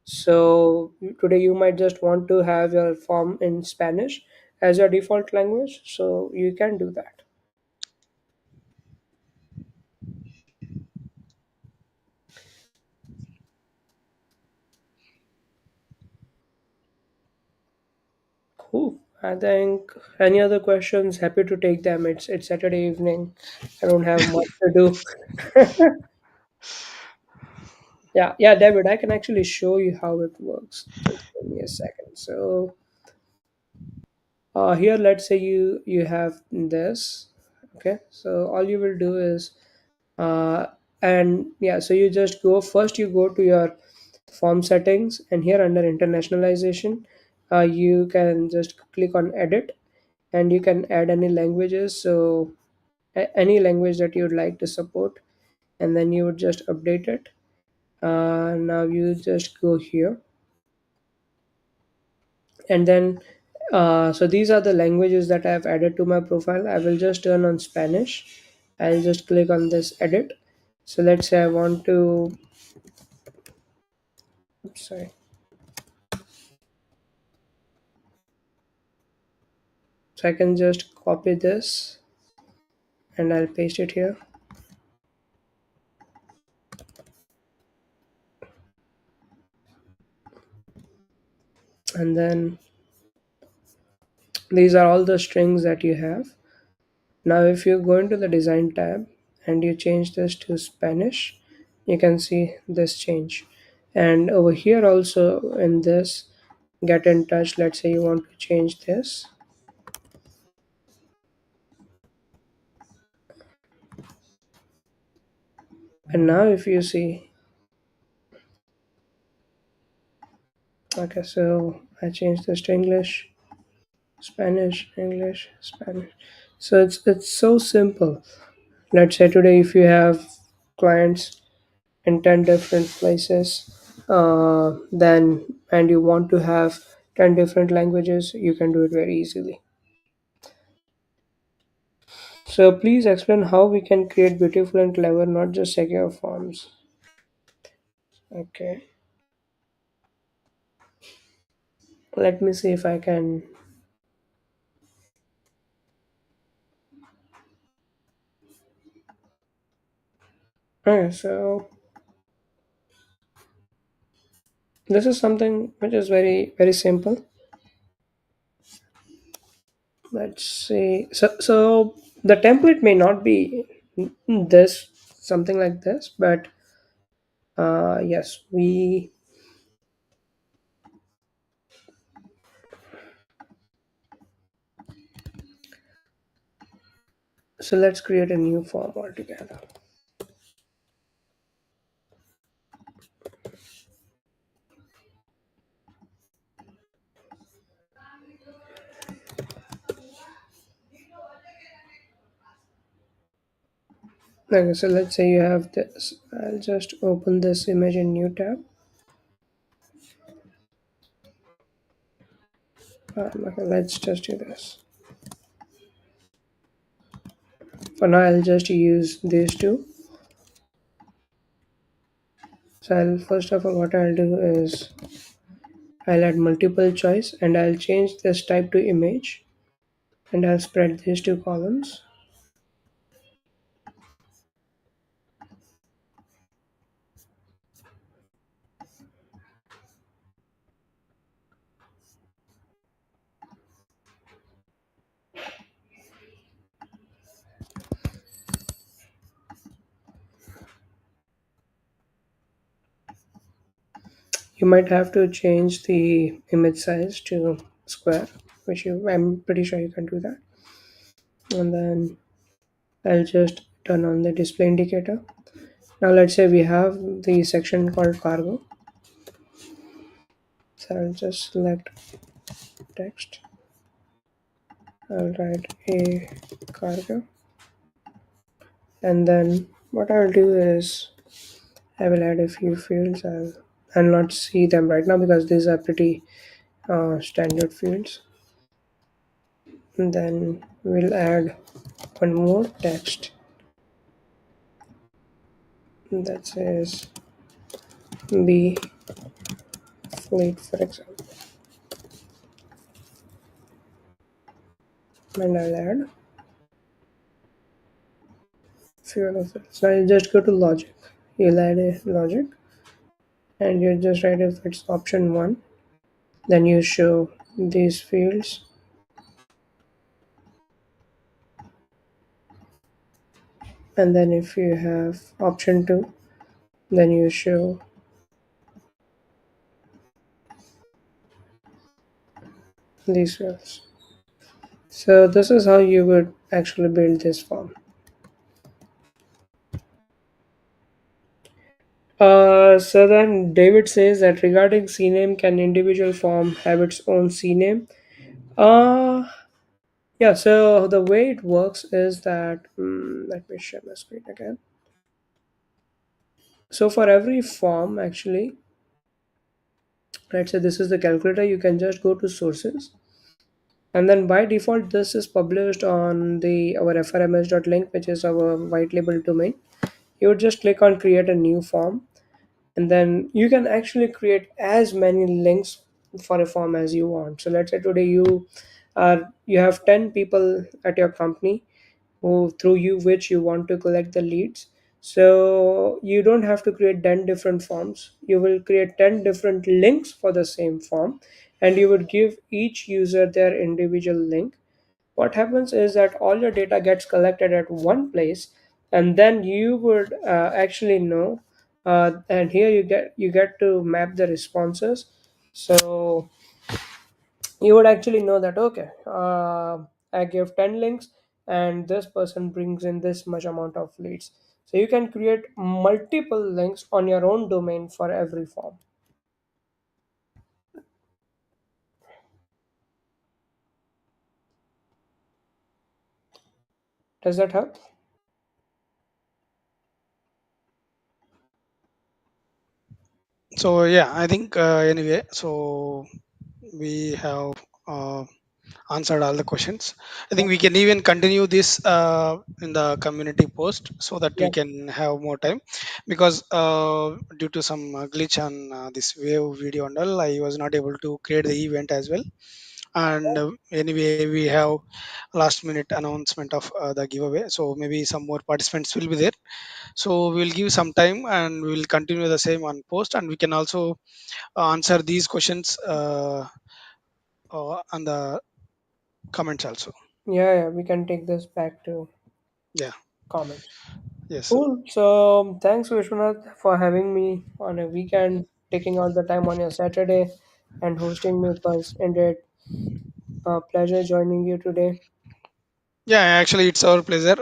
So today you might just want to have your form in Spanish as your default language, so you can do that. Cool. I think any other questions? Happy to take them. It's Saturday evening. I don't have much to do. Yeah, yeah, David, I can actually show you how it works. Just give me a second. So here, let's say you have this. Okay, so all you will do is uh, and yeah, so you just go first. You go to your form settings, and here under internationalization, you can just click on edit, and you can add any languages. So any language that you'd like to support, and then you would just update it. Now you just go here, and then so these are the languages that I've added to my profile. I will just turn on Spanish. I'll just click on this edit. So let's say I want to, sorry, so I can just copy this and I'll paste it here. And then these are all the strings that you have. Now if you go into the design tab and you change this to Spanish, you can see this change. And over here also in this get in touch, let's say you want to change this. And now if you see, Okay, so I changed this to English, Spanish, English, Spanish. So it's so simple. Let's say today if you have clients in 10 different places, then and you want to have 10 different languages, you can do it very easily. So please explain how we can create beautiful and clever, not just secure forms. Okay, let me see if I can. Okay, so this is something which is very simple. Let's see. So the template may not be this something like this, but yes, we. So let's create a new form altogether. Okay, so let's say you have this. I'll just open this image in new tab. Okay, let's just do this. For now, I'll just use these two. So first of all, what I'll do is I'll add multiple choice and I'll change this type to image and I'll spread these two columns. You might have to change the image size to square, which I'm pretty sure you can do that. And then I'll just turn on the display indicator. Now let's say we have the section called cargo. So I'll just select text. I'll write a cargo. And then what I'll do is I will add a few fields. I'll not see them right now because these are pretty standard fields. And then we'll add one more text that says be fleet, for example. And I'll add few other fields. Now you just go to logic. You'll add a logic and you just write if it's option one. Then you show these fields. And then if you have option two, then you show these fields. So this is how you would actually build this form. So then David says that regarding CNAME, can individual form have its own CNAME? Uh, yeah, so the way it works is that, let me share my screen again. So for every form, actually, let's say this is the calculator, you can just go to sources. And then by default, this is published on the our frms.link, which is our white label domain. You would just click on create a new form and then you can actually create as many links for a form as you want. So let's say today you have 10 people at your company who through you which you want to collect the leads. So you don't have to create 10 different forms. You will create 10 different links for the same form and you would give each user their individual link. What happens is that all your data gets collected at one place and then you would actually know, and here you get to map the responses. So you would actually know that okay, I give 10 links and this person brings in this much amount of leads. So you can create multiple links on your own domain for every form. Does that help? So yeah, I think anyway. So we have uh, answered all the questions. I think we can even continue this in the community post so that we Yeah. can have more time, because due to some glitch on this wave video and all, I was not able to create the event as well. And anyway, we have last minute announcement of the giveaway, so maybe some more participants will be there. So we'll give some time and we'll continue the same on post, and we can also answer these questions on the comments also. Yeah, yeah, we can take this back to Yeah. comments. Yes. Cool. So thanks, Vishwanath, for having me on a weekend, taking out the time on your Saturday, and hosting me. It was indeed a pleasure joining you today. Yeah, actually, it's our pleasure.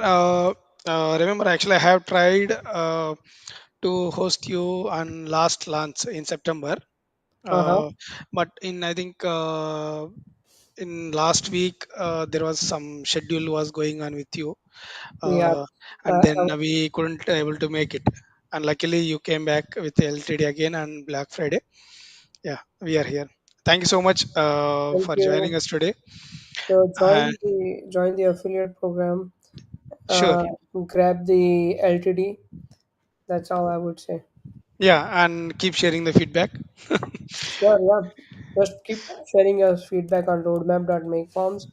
Remember, actually, I have tried to host you on last launch in September. Uh huh. Uh, but in, I think, in last week, there was some schedule was going on with you, Yeah. uh, and Uh, then uh, we couldn't able to make it. And luckily, you came back with LTD again on Black Friday. Yeah, we are here. Thank you so much thank for joining you. us today. So And join the affiliate program. sure. Uh, Grab the LTD. That's all I would say. Yeah, and keep sharing the feedback. Sure, yeah. Just keep sharing your feedback on roadmap.makeforms.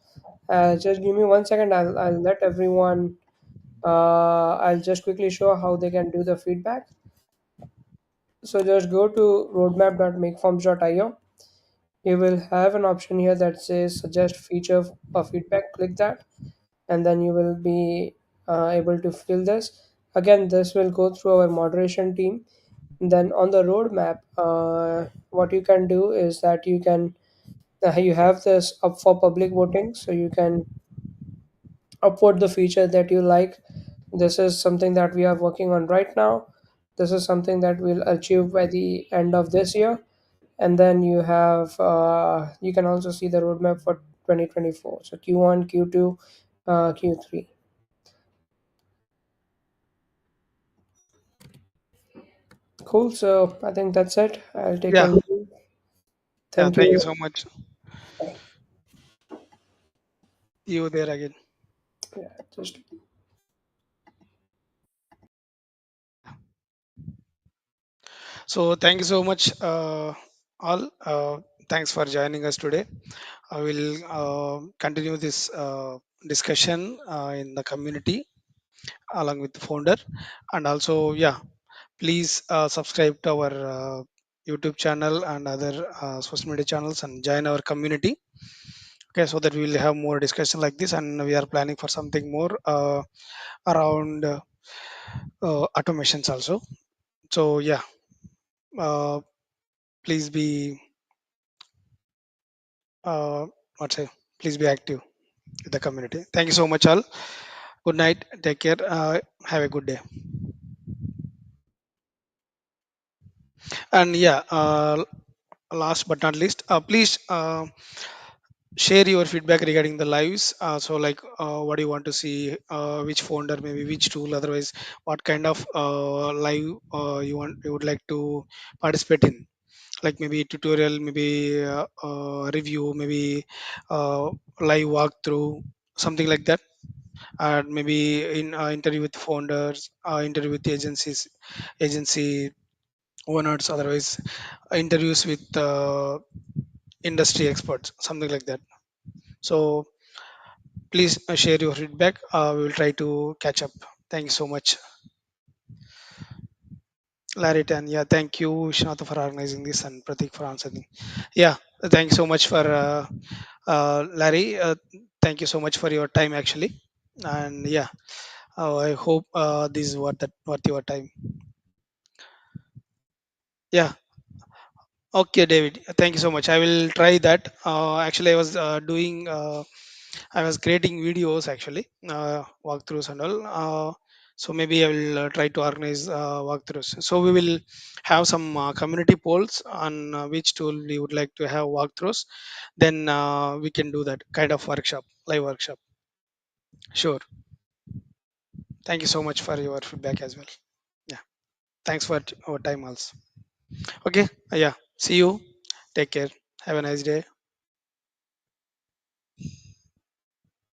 Just give me 1 second. I'll let everyone. I'll just quickly show how they can do the feedback. So just go to roadmap.makeforms.io. You will have an option here that says suggest feature or feedback. Click that, and then you will be able to fill this. Again, this will go through our moderation team. Then on the roadmap, what you can do is that you have this up for public voting, so you can upvote the feature that you like. This is something that we are working on right now. This is something that we'll achieve by the end of this year. And then you can also see the roadmap for 2024. So Q1, Q2, Q3. Cool. So I think that's it. I'll take a Yeah, leave. yeah. Thank Thank you you. so much. You there again. Yeah, just So thank you so much, all. Thanks for joining us today. I will continue this discussion in the community along with the founder, and also yeah, please subscribe to our YouTube channel and other social media channels and join our community. Okay, so that we will have more discussion like this, and we are planning for something more around automations also. So yeah, uh, please be uh, what say, please be active in the community. Thank you so much, all. Good night. Take care. Have a good day. And yeah, last but not least, please share your feedback regarding the lives. So like, what do you want to see? Which founder, maybe which tool? Otherwise, what kind of live you would like to participate in? Like maybe tutorial, maybe review, maybe uh, live walkthrough, something like that. And maybe in interview with founders, interview with agency owners. Otherwise, interviews with industry experts, something like that. So please share your feedback. We will try to catch up. Thank you so much, Larry. And yeah, thank you, Shinata, for organizing this, and Pratik for answering. Yeah, thank you so much for Larry. Thank you so much for your time, actually. And yeah, I hope this is worth your time. Yeah. Okay, David. Thank you so much. I will try that. Actually, I was creating videos actually, walkthroughs and all. So maybe I will try to organize walkthroughs. So we will have some community polls on which tool we would like to have walkthroughs. Then we can do that kind of workshop, live workshop. Sure. Thank you so much for your feedback as well. Yeah. Thanks for our time also. Okay. Yeah. See you. Take care. Have a nice day.